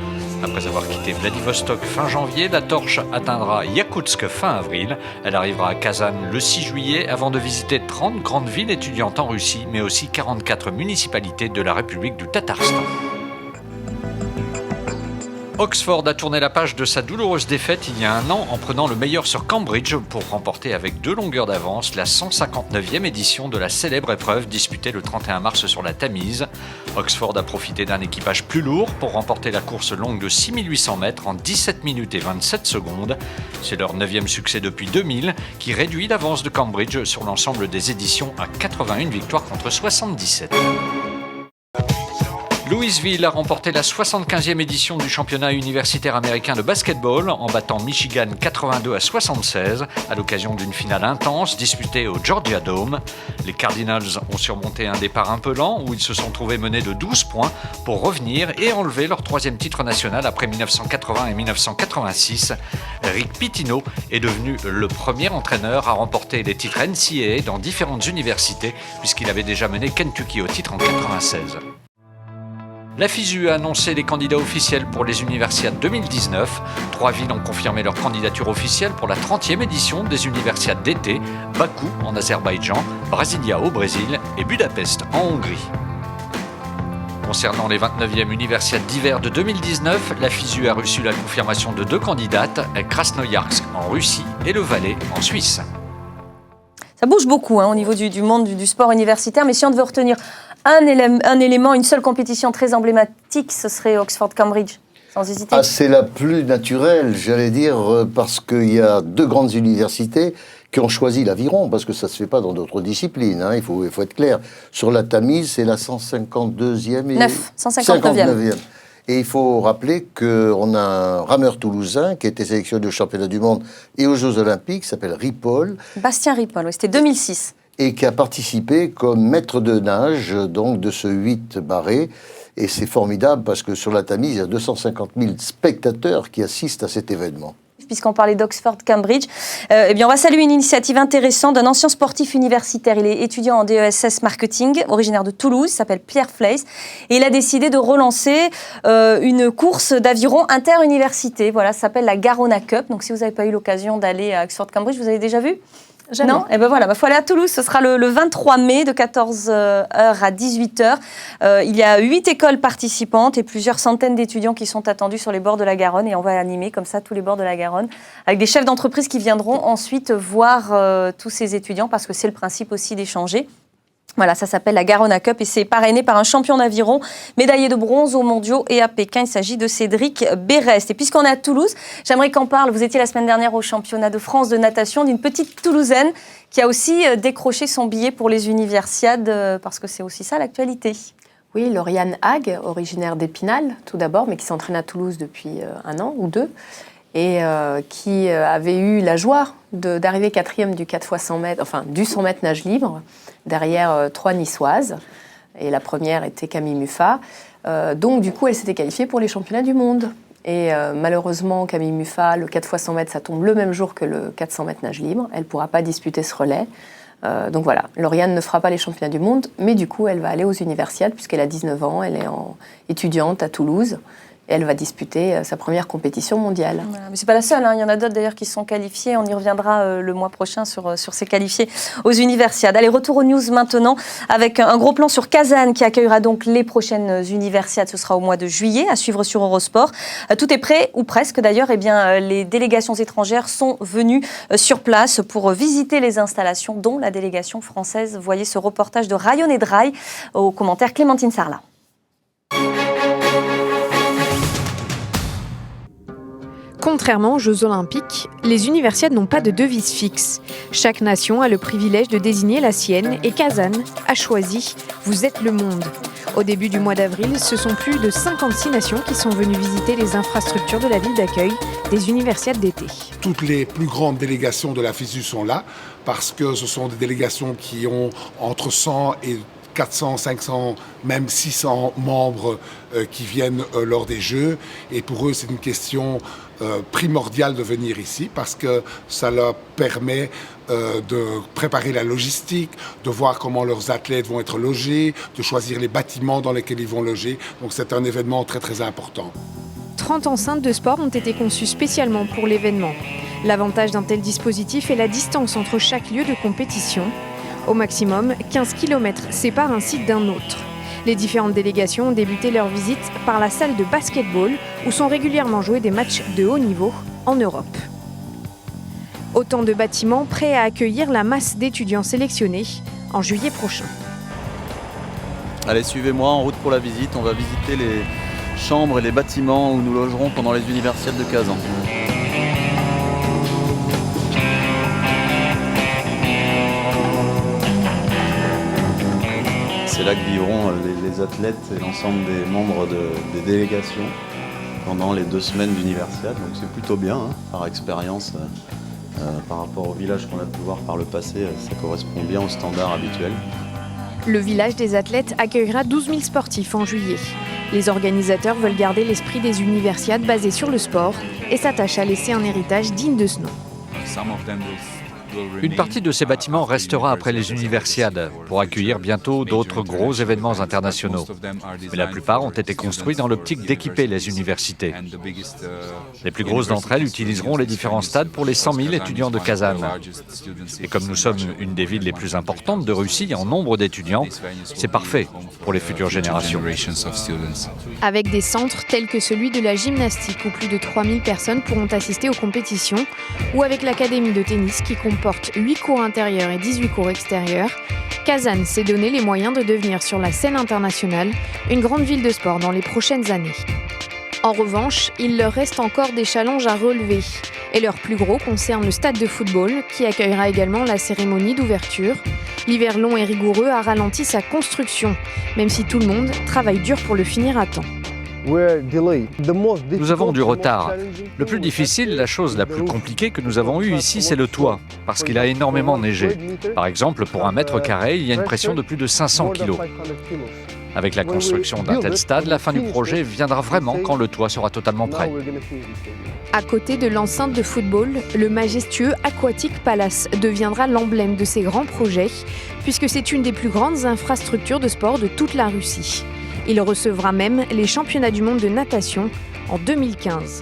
Après avoir quitté Vladivostok fin janvier, la torche atteindra Yakoutsk fin avril. Elle arrivera à Kazan le 6 juillet avant de visiter 30 grandes villes étudiantes en Russie, mais aussi 44 municipalités de la République du Tatarstan. Oxford a tourné la page de sa douloureuse défaite il y a un an en prenant le meilleur sur Cambridge pour remporter avec 2 longueurs d'avance la 159e édition de la célèbre épreuve disputée le 31 mars sur la Tamise. Oxford a profité d'un équipage plus lourd pour remporter la course longue de 6800 mètres en 17 minutes et 27 secondes. C'est leur 9e succès depuis 2000 qui réduit l'avance de Cambridge sur l'ensemble des éditions à 81 victoires contre 77. Louisville a remporté la 75e édition du championnat universitaire américain de basketball en battant Michigan 82-76 à l'occasion d'une finale intense disputée au Georgia Dome. Les Cardinals ont surmonté un départ un peu lent où ils se sont trouvés menés de 12 points pour revenir et enlever leur 3e titre national après 1980 et 1986. Rick Pitino est devenu le premier entraîneur à remporter les titres NCAA dans différentes universités puisqu'il avait déjà mené Kentucky au titre en 1996. La FISU a annoncé les candidats officiels pour les Universiades 2019. 3 villes ont confirmé leur candidature officielle pour la 30e édition des Universiades d'été, Bakou en Azerbaïdjan, Brasilia au Brésil et Budapest en Hongrie. Concernant les 29e Universiades d'hiver de 2019, la FISU a reçu la confirmation de 2 candidates, Krasnoïarsk en Russie et le Valais en Suisse. Ça bouge beaucoup au niveau du monde du sport universitaire, mais si on devait retenir un élément, une seule compétition très emblématique, ce serait Oxford-Cambridge, sans hésiter. C'est la plus naturelle, j'allais dire, parce qu'il y a 2 grandes universités qui ont choisi l'aviron, parce que ça ne se fait pas dans d'autres disciplines, il faut être clair. Sur la Tamise, c'est la 152e et 159e. Et il faut rappeler qu'on a un rameur toulousain qui a été sélectionné au championnat du monde et aux Jeux Olympiques, qui s'appelle Ripoll. Bastien Ripoll, c'était 2006. Et qui a participé comme maître de nage donc de ce 8 barré. Et c'est formidable parce que sur la Tamise, il y a 250 000 spectateurs qui assistent à cet événement. Puisqu'on parlait d'Oxford-Cambridge, on va saluer une initiative intéressante d'un ancien sportif universitaire. Il est étudiant en DESS marketing, originaire de Toulouse, il s'appelle Pierre Fleis, et il a décidé de relancer une course d'aviron inter-université. Voilà, ça s'appelle la Garona Cup. Donc si vous n'avez pas eu l'occasion d'aller à Oxford-Cambridge, vous avez déjà vu ? Jamais. Non, et ben voilà, faut aller à Toulouse. Ce sera le 23 mai de 14h à 18h. Il y a 8 écoles participantes et plusieurs centaines d'étudiants qui sont attendus sur les bords de la Garonne. Et on va animer comme ça tous les bords de la Garonne avec des chefs d'entreprise qui viendront ensuite voir tous ces étudiants parce que c'est le principe aussi d'échanger. Voilà, ça s'appelle la Garona Cup et c'est parrainé par un champion d'aviron, médaillé de bronze aux mondiaux et à Pékin. Il s'agit de Cédric Berest. Et puisqu'on est à Toulouse, j'aimerais qu'on parle, vous étiez la semaine dernière au championnat de France de natation, d'une petite Toulousaine qui a aussi décroché son billet pour les Universiades, parce que c'est aussi ça l'actualité. Oui, Lauriane Hague, originaire d'Épinal tout d'abord, mais qui s'entraîne à Toulouse depuis 1 an ou 2. Et qui avait eu la joie d'arriver 4e du 4x100 mètres, enfin du 100 mètres nage libre, derrière 3 Niçoises. Et la première était Camille Muffat. Donc du coup, elle s'était qualifiée pour les championnats du monde. Et malheureusement, Camille Muffat, le 4x100 mètres, ça tombe le même jour que le 400 mètres nage libre. Elle ne pourra pas disputer ce relais. Donc voilà, Lauriane ne fera pas les championnats du monde, mais du coup, elle va aller aux Universiades, puisqu'elle a 19 ans, elle est étudiante à Toulouse. Et elle va disputer sa première compétition mondiale. Voilà, mais ce n'est pas la seule, il y en a d'autres d'ailleurs qui sont qualifiés. On y reviendra le mois prochain sur ces qualifiés aux Universiades. Allez, retour aux news maintenant avec un gros plan sur Kazan qui accueillera donc les prochaines Universiades. Ce sera au mois de juillet, à suivre sur Eurosport. Tout est prêt, ou presque d'ailleurs. Les délégations étrangères sont venues sur place pour visiter les installations, dont la délégation française. Voyez ce reportage de Rayon et Dry au commentaire Clémentine Sarlat. Contrairement aux Jeux Olympiques, les Universiades n'ont pas de devise fixe. Chaque nation a le privilège de désigner la sienne et Kazan a choisi « Vous êtes le monde ». Au début du mois d'avril, ce sont plus de 56 nations qui sont venues visiter les infrastructures de la ville d'accueil des Universiades d'été. Toutes les plus grandes délégations de la FISU sont là parce que ce sont des délégations qui ont entre 100 et 400, 500, même 600 membres qui viennent lors des Jeux. Et pour eux, c'est une question primordiale de venir ici parce que ça leur permet de préparer la logistique, de voir comment leurs athlètes vont être logés, de choisir les bâtiments dans lesquels ils vont loger. Donc c'est un événement très très important. 30 enceintes de sport ont été conçues spécialement pour l'événement. L'avantage d'un tel dispositif est la distance entre chaque lieu de compétition. Au maximum, 15 km séparent un site d'un autre. Les différentes délégations ont débuté leur visite par la salle de basketball où sont régulièrement joués des matchs de haut niveau en Europe. Autant de bâtiments prêts à accueillir la masse d'étudiants sélectionnés en juillet prochain. Allez, suivez-moi en route pour la visite. On va visiter les chambres et les bâtiments où nous logerons pendant les Universiades de Kazan. C'est là que vivront les athlètes et l'ensemble des membres des délégations pendant les 2 semaines d'Universiade. Donc c'est plutôt bien, par expérience, par rapport au village qu'on a pu voir par le passé, ça correspond bien aux standards habituels. Le village des athlètes accueillera 12 000 sportifs en juillet. Les organisateurs veulent garder l'esprit des Universiades basé sur le sport et s'attachent à laisser un héritage digne de ce nom. Une partie de ces bâtiments restera après les Universiades pour accueillir bientôt d'autres gros événements internationaux. Mais la plupart ont été construits dans l'optique d'équiper les universités. Les plus grosses d'entre elles utiliseront les différents stades pour les 100 000 étudiants de Kazan. Et comme nous sommes une des villes les plus importantes de Russie en nombre d'étudiants, c'est parfait pour les futures générations. Avec des centres tels que celui de la gymnastique où plus de 3000 personnes pourront assister aux compétitions, ou avec l'académie de tennis qui comporte 8 cours intérieurs et 18 cours extérieurs, Kazan s'est donné les moyens de devenir sur la scène internationale une grande ville de sport dans les prochaines années. En revanche, il leur reste encore des challenges à relever. Et leur plus gros concerne le stade de football qui accueillera également la cérémonie d'ouverture. L'hiver long et rigoureux a ralenti sa construction, même si tout le monde travaille dur pour le finir à temps. Nous avons du retard. Le plus difficile, la chose la plus compliquée que nous avons eue ici, c'est le toit, parce qu'il a énormément neigé. Par exemple, pour 1 mètre carré, il y a une pression de plus de 500 kg. Avec la construction d'un tel stade, la fin du projet viendra vraiment quand le toit sera totalement prêt. À côté de l'enceinte de football, le majestueux Aquatic Palace deviendra l'emblème de ces grands projets, puisque c'est une des plus grandes infrastructures de sport de toute la Russie. Il recevra même les championnats du monde de natation en 2015.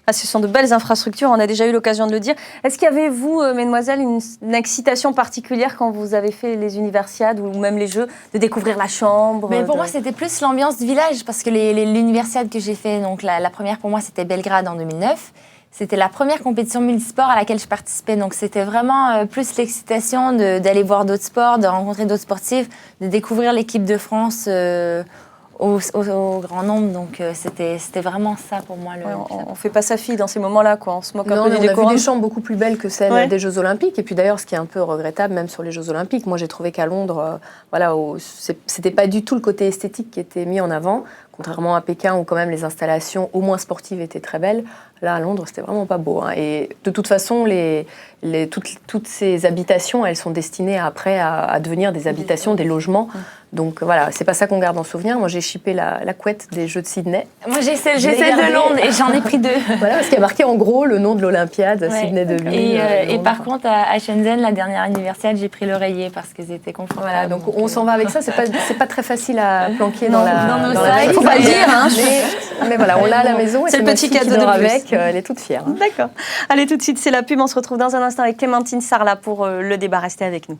Ah, ce sont de belles infrastructures, on a déjà eu l'occasion de le dire. Est-ce qu'il y avait, vous, mesdemoiselles, une excitation particulière quand vous avez fait les Universiades ou même les Jeux, de découvrir la chambre? Mais pour moi, c'était plus l'ambiance du village, parce que l'Universiade que j'ai fait, donc la première pour moi, c'était Belgrade en 2009. C'était la première compétition multisport à laquelle je participais. Donc, c'était vraiment plus l'excitation d'aller voir d'autres sports, de rencontrer d'autres sportifs, de découvrir l'équipe de France au grand nombre. Donc, c'était vraiment ça pour moi. On ne fait pas sa fille dans ces moments-là, quoi. On se moque un peu du décorum. On a vu des chambres beaucoup plus belles que celles des Jeux Olympiques. Et puis d'ailleurs, ce qui est un peu regrettable, même sur les Jeux Olympiques, moi j'ai trouvé qu'à Londres, c'était pas du tout le côté esthétique qui était mis en avant. Contrairement à Pékin, où quand même les installations, au moins sportives, étaient très belles. Là, à Londres, c'était vraiment pas beau. Et de toute façon, toutes ces habitations, elles sont destinées après à devenir des habitations, des logements. Donc voilà, c'est pas ça qu'on garde en souvenir. Moi, j'ai chippé la couette des Jeux de Sydney. Moi, j'ai celle de Londres et j'en ai pris 2. Voilà, parce qu'il y a marqué en gros le nom de l'Olympiade, Sydney 2000. Et par contre, à Shenzhen, la dernière Universiade, j'ai pris l'oreiller parce qu'ils étaient confortables. Voilà, donc on s'en va avec ça. C'est pas très facile à planquer dans nos la sacs. Faut pas le dire, hein. Mais voilà, on l'a à la maison. C'est le petit cadeau de plus. Avec, elle est toute fière. D'accord. Allez, tout de suite, c'est la pub. On se retrouve dans un instant avec Clémentine Sarlat pour le débat. Restez avec nous.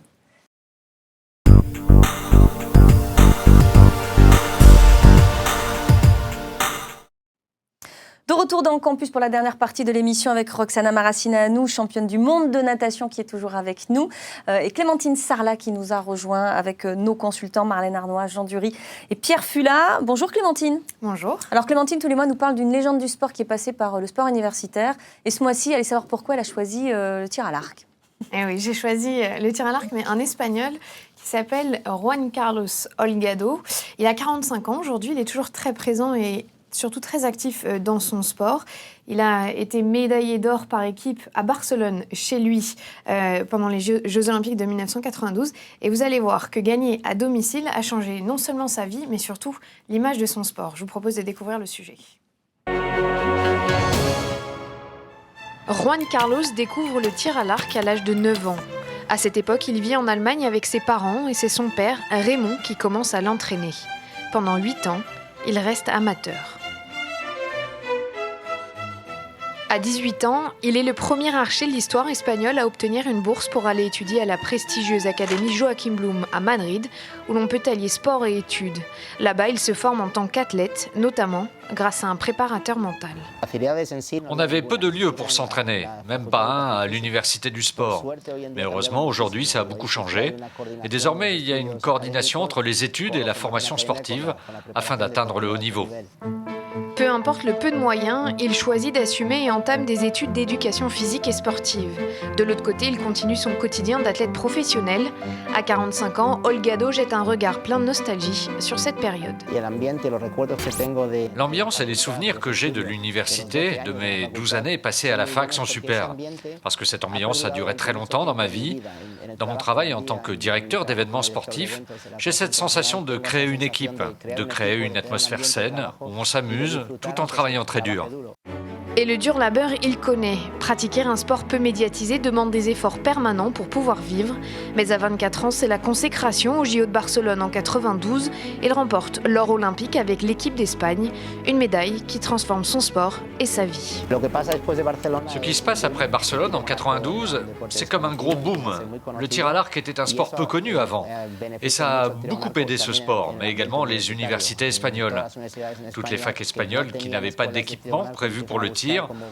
De retour dans le campus pour la dernière partie de l'émission avec Roxana Maracineanu, championne du monde de natation qui est toujours avec nous, et Clémentine Sarlat qui nous a rejoint avec nos consultants Marlène Arnois, Jean Dury et Pierre Fula. Bonjour Clémentine. Bonjour. Alors Clémentine, tous les mois, nous parle d'une légende du sport qui est passée par le sport universitaire. Et ce mois-ci, allez savoir pourquoi elle a choisi le tir à l'arc. Eh oui, j'ai choisi le tir à l'arc, mais un Espagnol qui s'appelle Juan Carlos Holgado. Il a 45 ans aujourd'hui, il est toujours très présent et surtout très actif dans son sport. Il a été médaillé d'or par équipe à Barcelone, chez lui, pendant les Jeux Olympiques de 1992. Et vous allez voir que gagner à domicile a changé non seulement sa vie, mais surtout l'image de son sport. Je vous propose de découvrir le sujet. Juan Carlos découvre le tir à l'arc à l'âge de 9 ans. À cette époque, il vit en Allemagne avec ses parents et c'est son père, Raymond, qui commence à l'entraîner. Pendant 8 ans, il reste amateur. À 18 ans, il est le premier archer de l'histoire espagnole à obtenir une bourse pour aller étudier à la prestigieuse Académie Joachim Blum à Madrid, où l'on peut allier sport et études. Là-bas, il se forme en tant qu'athlète, notamment grâce à un préparateur mental. On avait peu de lieux pour s'entraîner, même pas un à l'université du sport. Mais heureusement, aujourd'hui, ça a beaucoup changé. Et désormais, il y a une coordination entre les études et la formation sportive afin d'atteindre le haut niveau. Peu importe le peu de moyens, il choisit d'assumer et entame des études d'éducation physique et sportive. De l'autre côté, il continue son quotidien d'athlète professionnel. À 45 ans, Holgado jette un regard plein de nostalgie sur cette période. L'ambiance et les souvenirs que j'ai de l'université, de mes 12 années passées à la fac sont super. Parce que cette ambiance a duré très longtemps dans ma vie. Dans mon travail en tant que directeur d'événements sportifs, j'ai cette sensation de créer une équipe, de créer une atmosphère saine où on s'amuse tout en travaillant très dur. Et le dur labeur, il connaît. Pratiquer un sport peu médiatisé demande des efforts permanents pour pouvoir vivre. Mais à 24 ans, c'est la consécration au JO de Barcelone en 92. Il remporte l'or olympique avec l'équipe d'Espagne, une médaille qui transforme son sport et sa vie. Ce qui se passe après Barcelone en 92, c'est comme un gros boom. Le tir à l'arc était un sport peu connu avant. Et ça a beaucoup aidé ce sport, mais également les universités espagnoles. Toutes les facs espagnoles qui n'avaient pas d'équipement prévu pour le tir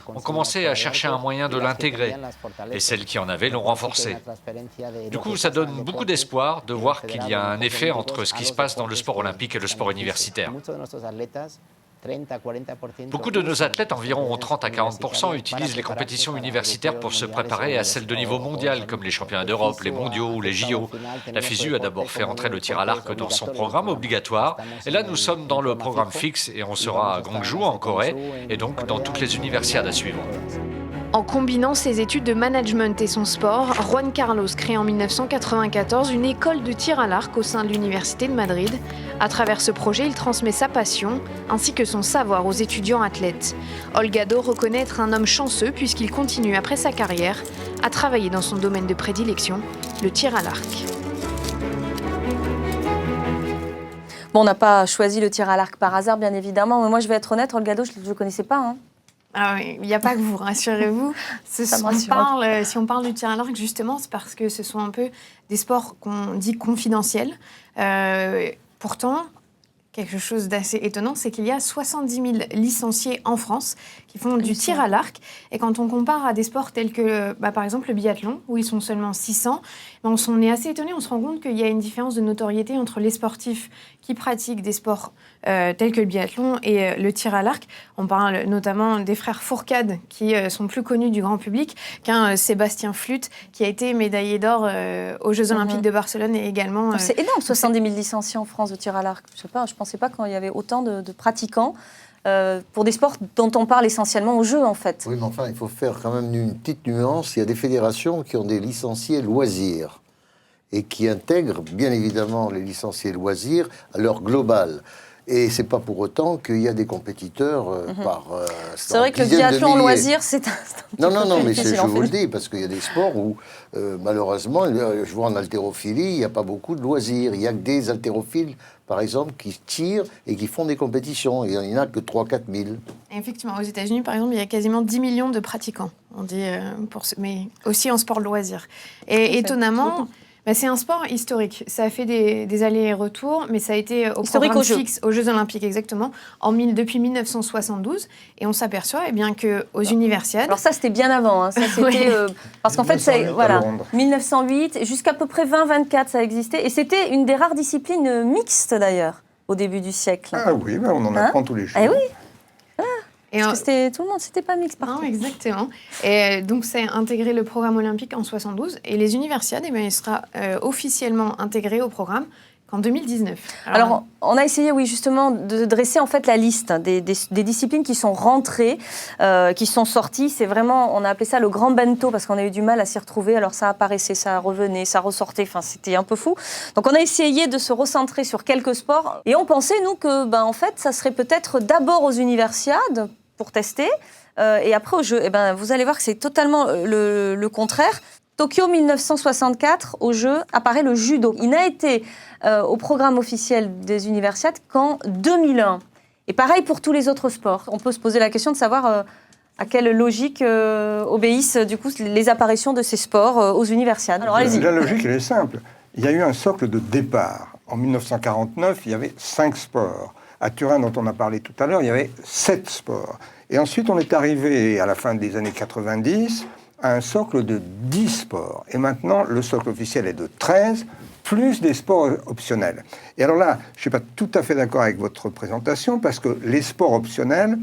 ont commencé à chercher un moyen de l'intégrer. Et celles qui en avaient l'ont renforcé. Du coup, ça donne beaucoup d'espoir de voir qu'il y a un effet entre ce qui se passe dans le sport olympique et le sport universitaire. Beaucoup de nos athlètes, environ 30 à 40%, utilisent les compétitions universitaires pour se préparer à celles de niveau mondial, comme les championnats d'Europe, les mondiaux ou les JO. La FISU a d'abord fait entrer le tir à l'arc dans son programme obligatoire. Et là, nous sommes dans le programme fixe et on sera à Gwangju, en Corée, et donc dans toutes les universiades à suivre. En combinant ses études de management et son sport, Juan Carlos crée en 1994 une école de tir à l'arc au sein de l'Université de Madrid. À travers ce projet, il transmet sa passion ainsi que son savoir aux étudiants athlètes. Holgado reconnaît être un homme chanceux puisqu'il continue après sa carrière à travailler dans son domaine de prédilection, le tir à l'arc. Bon, on n'a pas choisi le tir à l'arc par hasard, bien évidemment, mais moi je vais être honnête, Holgado, je ne le connaissais pas. Hein. Ah oui, il n'y a pas que vous, rassurez-vous. Si on parle du tir à l'arc, justement, c'est parce que ce sont un peu des sports qu'on dit confidentiels. Pourtant, quelque chose d'assez étonnant, c'est qu'il y a 70 000 licenciés en France qui font du tir à l'arc. Et quand on compare à des sports tels que, par exemple, le biathlon, où ils sont seulement 600, on est assez étonné, on se rend compte qu'il y a une différence de notoriété entre les sportifs qui pratiquent des sports tels que le biathlon et le tir à l'arc. On parle notamment des frères Fourcade, qui sont plus connus du grand public qu'un Sébastien Flute, qui a été médaillé d'or aux Jeux Olympiques de Barcelone et également... C'est énorme, 70 000 licenciés en France de tir à l'arc. Je ne pensais pas qu'il y avait autant de pratiquants pour des sports dont on parle essentiellement aux Jeux, en fait. Oui, mais enfin, il faut faire quand même une petite nuance. Il y a des fédérations qui ont des licenciés loisirs et qui intègrent, bien évidemment, les licenciés loisirs à leur global. Et c'est pas pour autant qu'il y a des compétiteurs par c'est vrai que le biathlon loisir, c'est un non, mais je vous le dis, parce qu'il y a des sports où, malheureusement, je vois en haltérophilie, il n'y a pas beaucoup de loisirs. Il n'y a que des haltérophiles, par exemple, qui tirent et qui font des compétitions. Il n'y en a que 3-4 000. Effectivement, aux États-Unis, par exemple, il y a quasiment 10 millions de pratiquants, on dit, mais aussi en sport loisir. Et étonnamment... C'est un sport historique. Ça a fait des allers et retours, mais ça a été au programme fixe aux Jeux Olympiques, exactement, depuis 1972. Et on s'aperçoit qu'aux Universiades... Alors ça, c'était bien avant. Hein. Ça, c'était, parce qu'en fait, 1908, jusqu'à peu près 20-24, ça existait. Et c'était une des rares disciplines mixtes, d'ailleurs, au début du siècle. Ah oui, on en apprend tous les jours. Eh oui. Parce que tout le monde, c'était pas mixte partout. Non, exactement. Et donc, c'est intégré le programme olympique en 72. Et les Universiades, il sera officiellement intégré au programme qu'en 2019. Alors, on a essayé, justement, de dresser en fait la liste des disciplines qui sont rentrées, qui sont sorties. C'est vraiment, on a appelé ça le grand bento parce qu'on a eu du mal à s'y retrouver. Alors, ça apparaissait, ça revenait, ça ressortait. Enfin, c'était un peu fou. Donc, on a essayé de se recentrer sur quelques sports. Et on pensait, nous, que, en fait, ça serait peut-être d'abord aux Universiades pour tester. Et après, aux Jeux, vous allez voir que c'est totalement le contraire. Tokyo 1964, aux Jeux, apparaît le judo. Il n'a été au programme officiel des Universiades qu'en 2001. Et pareil pour tous les autres sports. On peut se poser la question de savoir à quelle logique obéissent du coup les apparitions de ces sports aux Universiades. Alors allez-y. La logique, elle est simple. Il y a eu un socle de départ. En 1949, il y avait 5 sports. À Turin, dont on a parlé tout à l'heure, il y avait 7 sports. Et ensuite, on est arrivé à la fin des années 90 à un socle de 10 sports. Et maintenant, le socle officiel est de 13, plus des sports optionnels. Et alors là, je ne suis pas tout à fait d'accord avec votre présentation, parce que les sports optionnels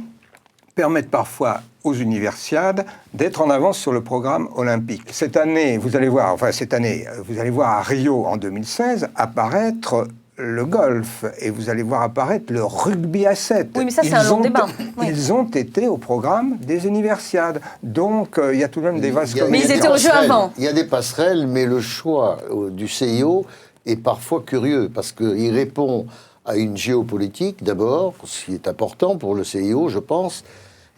permettent parfois aux Universiades d'être en avance sur le programme olympique. Cette année, vous allez voir à Rio en 2016 apparaître le golf, et vous allez voir apparaître le rugby à 7. Oui, mais ça, c'est un long débat. Oui. Ils ont été au programme des Universiades. Donc, il y a tout de même des vases communs. Mais ils étaient au jeu avant. Il y a des passerelles, mais le choix du CIO est parfois curieux, parce qu'il répond à une géopolitique, d'abord, ce qui est important pour le CIO, je pense.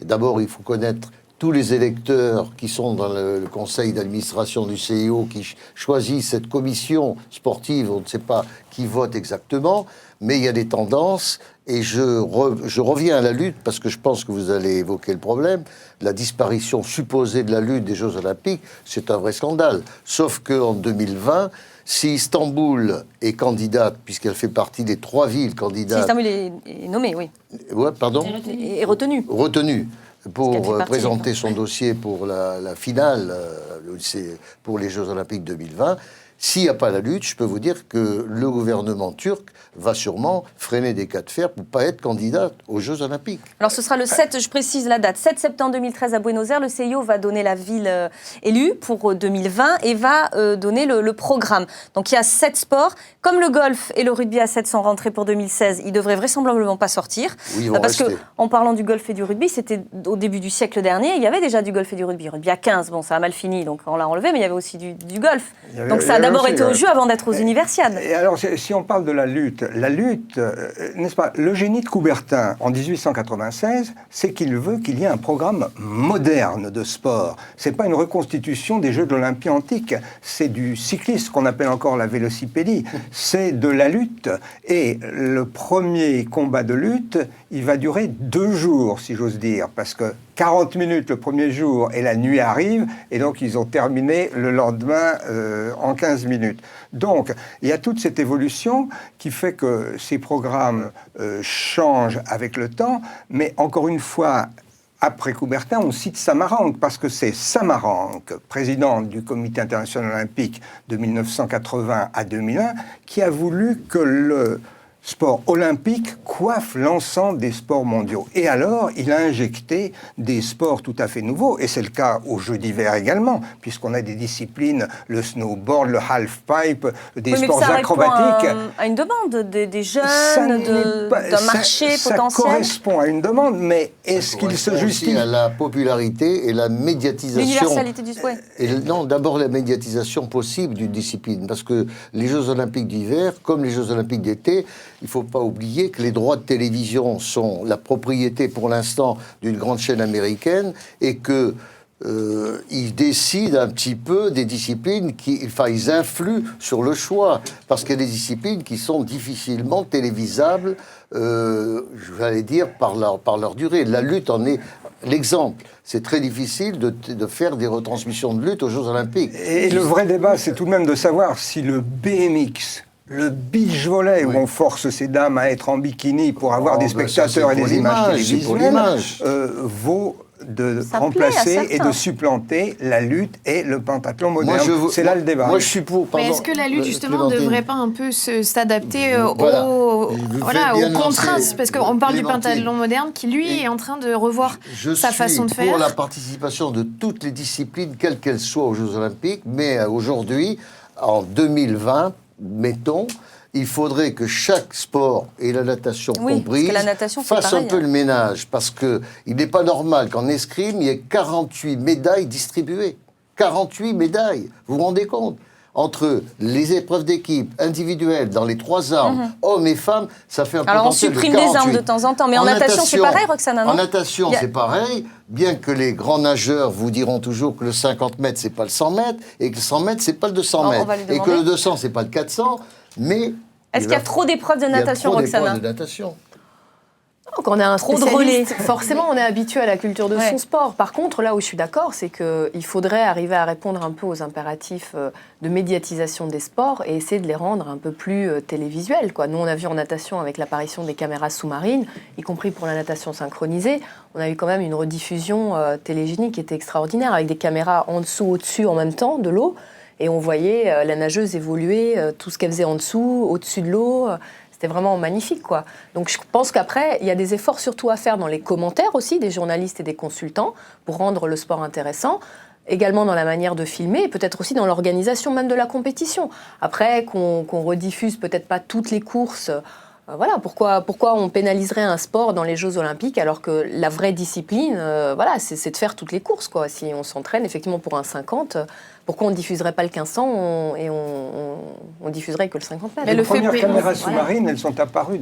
D'abord, il faut connaître tous les électeurs qui sont dans le conseil d'administration du CIO, qui choisissent cette commission sportive, on ne sait pas qui vote exactement, mais il y a des tendances, et je reviens à la lutte, parce que je pense que vous allez évoquer le problème. La disparition supposée de la lutte des Jeux Olympiques, c'est un vrai scandale. Sauf qu'en 2020, si Istanbul est candidate, puisqu'elle fait partie des 3 villes candidates... Si Istanbul est nommée, oui. Ouais, pardon ? Est retenue. Retenue. Pour présenter son dossier pour la finale, pour les Jeux Olympiques 2020. S'il n'y a pas la lutte, je peux vous dire que le gouvernement turc va sûrement freiner des cas de fer pour ne pas être candidat aux Jeux Olympiques. Alors ce sera le 7, je précise la date, 7 septembre 2013 à Buenos Aires. Le CIO va donner la ville élue pour 2020 et va donner le programme. Donc il y a 7 sports. Comme le golf et le rugby à 7 sont rentrés pour 2016, ils ne devraient vraisemblablement pas sortir. Oui, ils vont parce rester. qu'en parlant du golf et du rugby, c'était au début du siècle dernier, il y avait déjà du golf et du rugby. Rugby à 15, bon ça a mal fini, donc on l'a enlevé, mais il y avait aussi du golf. Donc ça a d'abord été aux Jeux avant d'être aux Universiades. Et alors, si on parle de la lutte, n'est-ce pas, le génie de Coubertin, en 1896, c'est qu'il veut qu'il y ait un programme moderne de sport. C'est pas une reconstitution des Jeux de l'Olympie antique, c'est du cyclisme qu'on appelle encore la vélocipédie, c'est de la lutte. Et le premier combat de lutte, il va durer 2 jours, si j'ose dire, parce que 40 minutes le premier jour et la nuit arrive, et donc ils ont terminé le lendemain en 15 minutes. Donc, il y a toute cette évolution qui fait que ces programmes changent avec le temps, mais encore une fois, après Coubertin, on cite Samaranch, parce que c'est Samaranch, président du Comité international olympique de 1980 à 2001, qui a voulu que le sport olympique coiffe l'ensemble des sports mondiaux. Et alors, il a injecté des sports tout à fait nouveaux, et c'est le cas aux Jeux d'hiver également, puisqu'on a des disciplines, le snowboard, le halfpipe, des sports acrobatiques. À une demande des jeunes, d'un marché potentiel. Ça correspond à une demande, mais est-ce qu'il se justifie à la popularité et la médiatisation. L'universalité du souhait. Non, d'abord la médiatisation possible d'une discipline, parce que les Jeux Olympiques d'hiver, comme les Jeux Olympiques d'été, il ne faut pas oublier que les droits de télévision sont la propriété pour l'instant d'une grande chaîne américaine, et que ils décident un petit peu des disciplines ils influent sur le choix, parce qu'il y a des disciplines qui sont difficilement télévisables, j'allais dire, par leur durée. La lutte en est l'exemple. C'est très difficile de faire des retransmissions de lutte aux Jeux Olympiques. Et le vrai débat, c'est tout de même de savoir si le BMX, le beach volley, où on force ces dames à être en bikini pour avoir des spectateurs et des images télévisuelles, vaut de remplacer et de supplanter la lutte et le pentathlon moderne. C'est là le débat. Moi, je suis pour. Mais est-ce que la lutte, justement, ne devrait pas un peu s'adapter aux contraintes? Parce qu'on parle du pentathlon moderne qui, lui, est en train de revoir sa façon de faire. Je suis pour la participation de toutes les disciplines, quelles qu'elles soient, aux Jeux Olympiques, mais aujourd'hui, en 2020, mettons, il faudrait que chaque sport, et la natation comprise, fasse un peu le ménage. Parce qu'il n'est pas normal qu'en escrime, il y ait 48 médailles distribuées. 48 médailles, vous vous rendez compte? Entre les épreuves d'équipe individuelles dans les 3 armes, hommes et femmes, ça fait un potentiel de 48. Alors on supprime les armes de temps en temps, mais en natation c'est pareil, Roxana, non? En natation c'est pareil, bien que les grands nageurs vous diront toujours que le 50 mètres c'est pas le 100 mètres, et que le 100 mètres c'est pas le 200 mètres, et que le 200 c'est pas le 400, mais... Est-ce qu'il y a trop d'épreuves de natation, Roxana? Il y a trop d'épreuves de natation. Donc on a un spécialiste, forcément on est habitué à la culture de son sport. Par contre, là où je suis d'accord, c'est qu'il faudrait arriver à répondre un peu aux impératifs de médiatisation des sports et essayer de les rendre un peu plus télévisuels, quoi. Nous, on a vu en natation avec l'apparition des caméras sous-marines, y compris pour la natation synchronisée, on a eu quand même une rediffusion télégénique qui était extraordinaire, avec des caméras en dessous, au-dessus, en même temps, de l'eau. Et on voyait la nageuse évoluer, tout ce qu'elle faisait en dessous, au-dessus de l'eau. C'était vraiment magnifique, quoi. Donc je pense qu'après, il y a des efforts surtout à faire dans les commentaires aussi, des journalistes et des consultants, pour rendre le sport intéressant. Également dans la manière de filmer, et peut-être aussi dans l'organisation même de la compétition. Après, qu'on rediffuse peut-être pas toutes les courses... Voilà, pourquoi on pénaliserait un sport dans les Jeux Olympiques alors que la vraie discipline, c'est de faire toutes les courses, quoi. Si on s'entraîne effectivement pour un 50, pourquoi on ne diffuserait pas le 1500 et on diffuserait que le 50 mètres? Les premières caméras sous-marines, elles sont apparues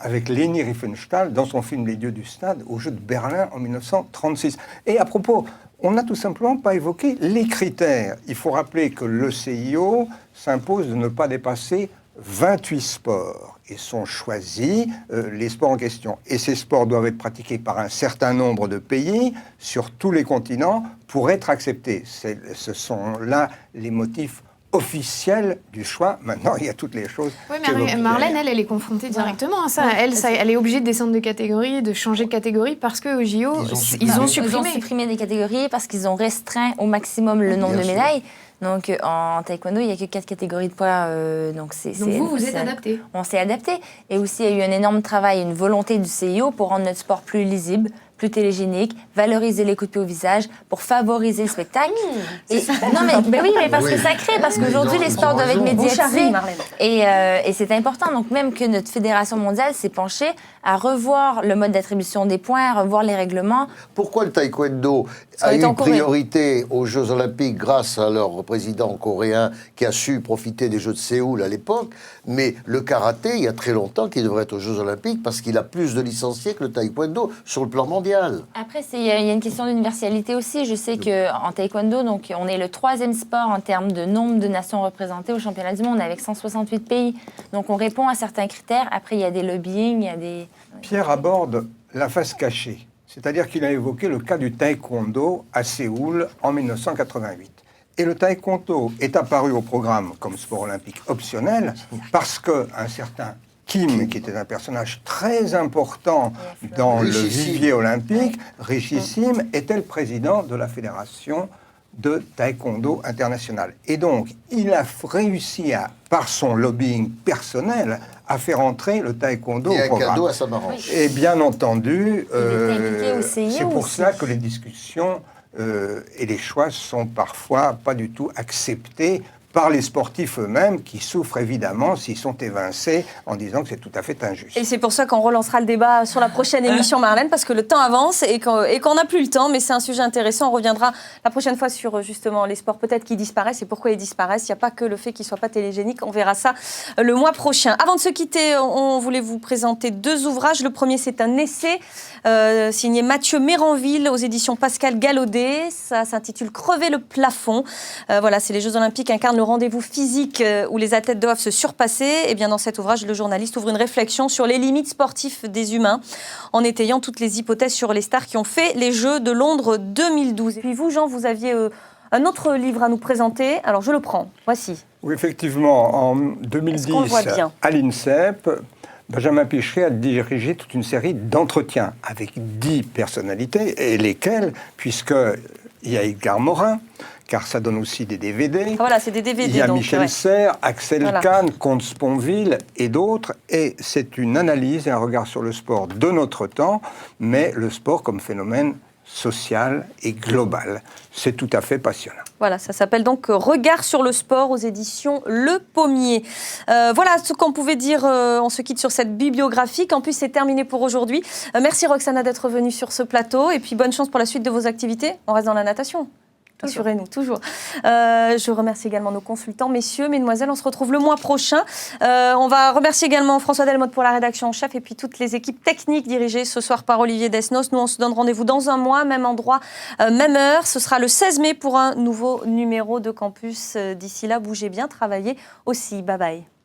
avec Leni Riefenstahl dans son film Les Dieux du Stade aux Jeux de Berlin en 1936. Et à propos, on n'a tout simplement pas évoqué les critères. Il faut rappeler que le CIO s'impose de ne pas dépasser 28 sports et sont choisis les sports en question. Et ces sports doivent être pratiqués par un certain nombre de pays sur tous les continents pour être acceptés. Ce sont là les motifs officiels du choix. Maintenant, il y a toutes les choses. Oui, mais Marlène, elle est confrontée directement à ça. Elle est obligée de descendre de catégorie, de changer de catégorie parce qu'au JO, ils ont supprimé des catégories parce qu'ils ont restreint au maximum le nombre de médailles. Donc en taekwondo, il n'y a que 4 catégories de poids. Donc vous êtes adapté. On s'est adapté. Et aussi, il y a eu un énorme travail, une volonté du CIO pour rendre notre sport plus lisible, plus télégénique, valoriser les coups de pied au visage, pour favoriser le spectacle. Oui, mais parce que ça crée, parce qu'aujourd'hui, les sports doivent être médiatisés. Et c'est important. Donc même que notre fédération mondiale s'est penchée à revoir le mode d'attribution des points, à revoir les règlements. Pourquoi le taekwondo a eu une priorité aux Jeux Olympiques grâce à leur président coréen qui a su profiter des Jeux de Séoul à l'époque, mais le karaté, il y a très longtemps qu'il devrait être aux Jeux Olympiques parce qu'il a plus de licenciés que le taekwondo sur le plan mondial. Après, il y a une question d'universalité aussi. Je sais qu'en taekwondo, donc, on est le 3e sport en termes de nombre de nations représentées au championnat du monde avec 168 pays. Donc on répond à certains critères. Après, il y a des lobbying, il y a des... Pierre aborde la face cachée. C'est-à-dire qu'il a évoqué le cas du taekwondo à Séoul en 1988. Et le taekwondo est apparu au programme comme sport olympique optionnel parce qu'un certain Kim, qui était un personnage très important dans le vivier olympique, richissime, était le président de la fédération de taekwondo international. Et donc, il a réussi par son lobbying personnel, à faire entrer le taekwondo au programme. Cadeau à sa marranche. Et bien entendu, c'est pour cela que les discussions et les choix sont parfois pas du tout acceptés par les sportifs eux-mêmes qui souffrent évidemment s'ils sont évincés en disant que c'est tout à fait injuste. Et c'est pour ça qu'on relancera le débat sur la prochaine émission, Marlène, parce que le temps avance et qu'on n'a plus le temps, mais c'est un sujet intéressant. On reviendra la prochaine fois sur justement les sports peut-être qui disparaissent et pourquoi ils disparaissent. Il n'y a pas que le fait qu'ils ne soient pas télégéniques, on verra ça le mois prochain. Avant de se quitter, on voulait vous présenter 2 ouvrages. Le premier, c'est un essai signé Mathieu Méranville aux éditions Pascal Gallaudet. Ça s'intitule « Crever le plafond ». Voilà, c'est les Jeux Olympiques incarnent le rendez-vous physique où les athlètes doivent se surpasser. Et bien dans cet ouvrage, le journaliste ouvre une réflexion sur les limites sportives des humains en étayant toutes les hypothèses sur les stars qui ont fait les Jeux de Londres 2012. Et puis vous, Jean, vous aviez un autre livre à nous présenter. Alors je le prends, voici. Oui, effectivement, en 2010, à l'INSEP, Benjamin Pichery a dirigé toute une série d'entretiens avec 10 personnalités, et lesquelles, puisqu'il y a Edgar Morin, car ça donne aussi des DVD. Ah voilà, c'est des DVD. Il y a Michel Serres, Axel Kahn, Comte Sponville et d'autres. Et c'est une analyse et un regard sur le sport de notre temps, mais le sport comme phénomène social et global. C'est tout à fait passionnant. Voilà, ça s'appelle donc Regard sur le sport aux éditions Le Pommier. Voilà ce qu'on pouvait dire. On se quitte sur cette bibliographie. En plus, c'est terminé pour aujourd'hui. Merci Roxana d'être venue sur ce plateau. Et puis bonne chance pour la suite de vos activités. On reste dans la natation. Assurez-nous, toujours. Je remercie également nos consultants, messieurs, mesdemoiselles. On se retrouve le mois prochain. On va remercier également François Delmotte pour la rédaction en chef et puis toutes les équipes techniques dirigées ce soir par Olivier Desnos. Nous, on se donne rendez-vous dans un mois, même endroit, même heure. Ce sera le 16 mai pour un nouveau numéro de Campus. D'ici là, bougez bien, travaillez aussi. Bye bye.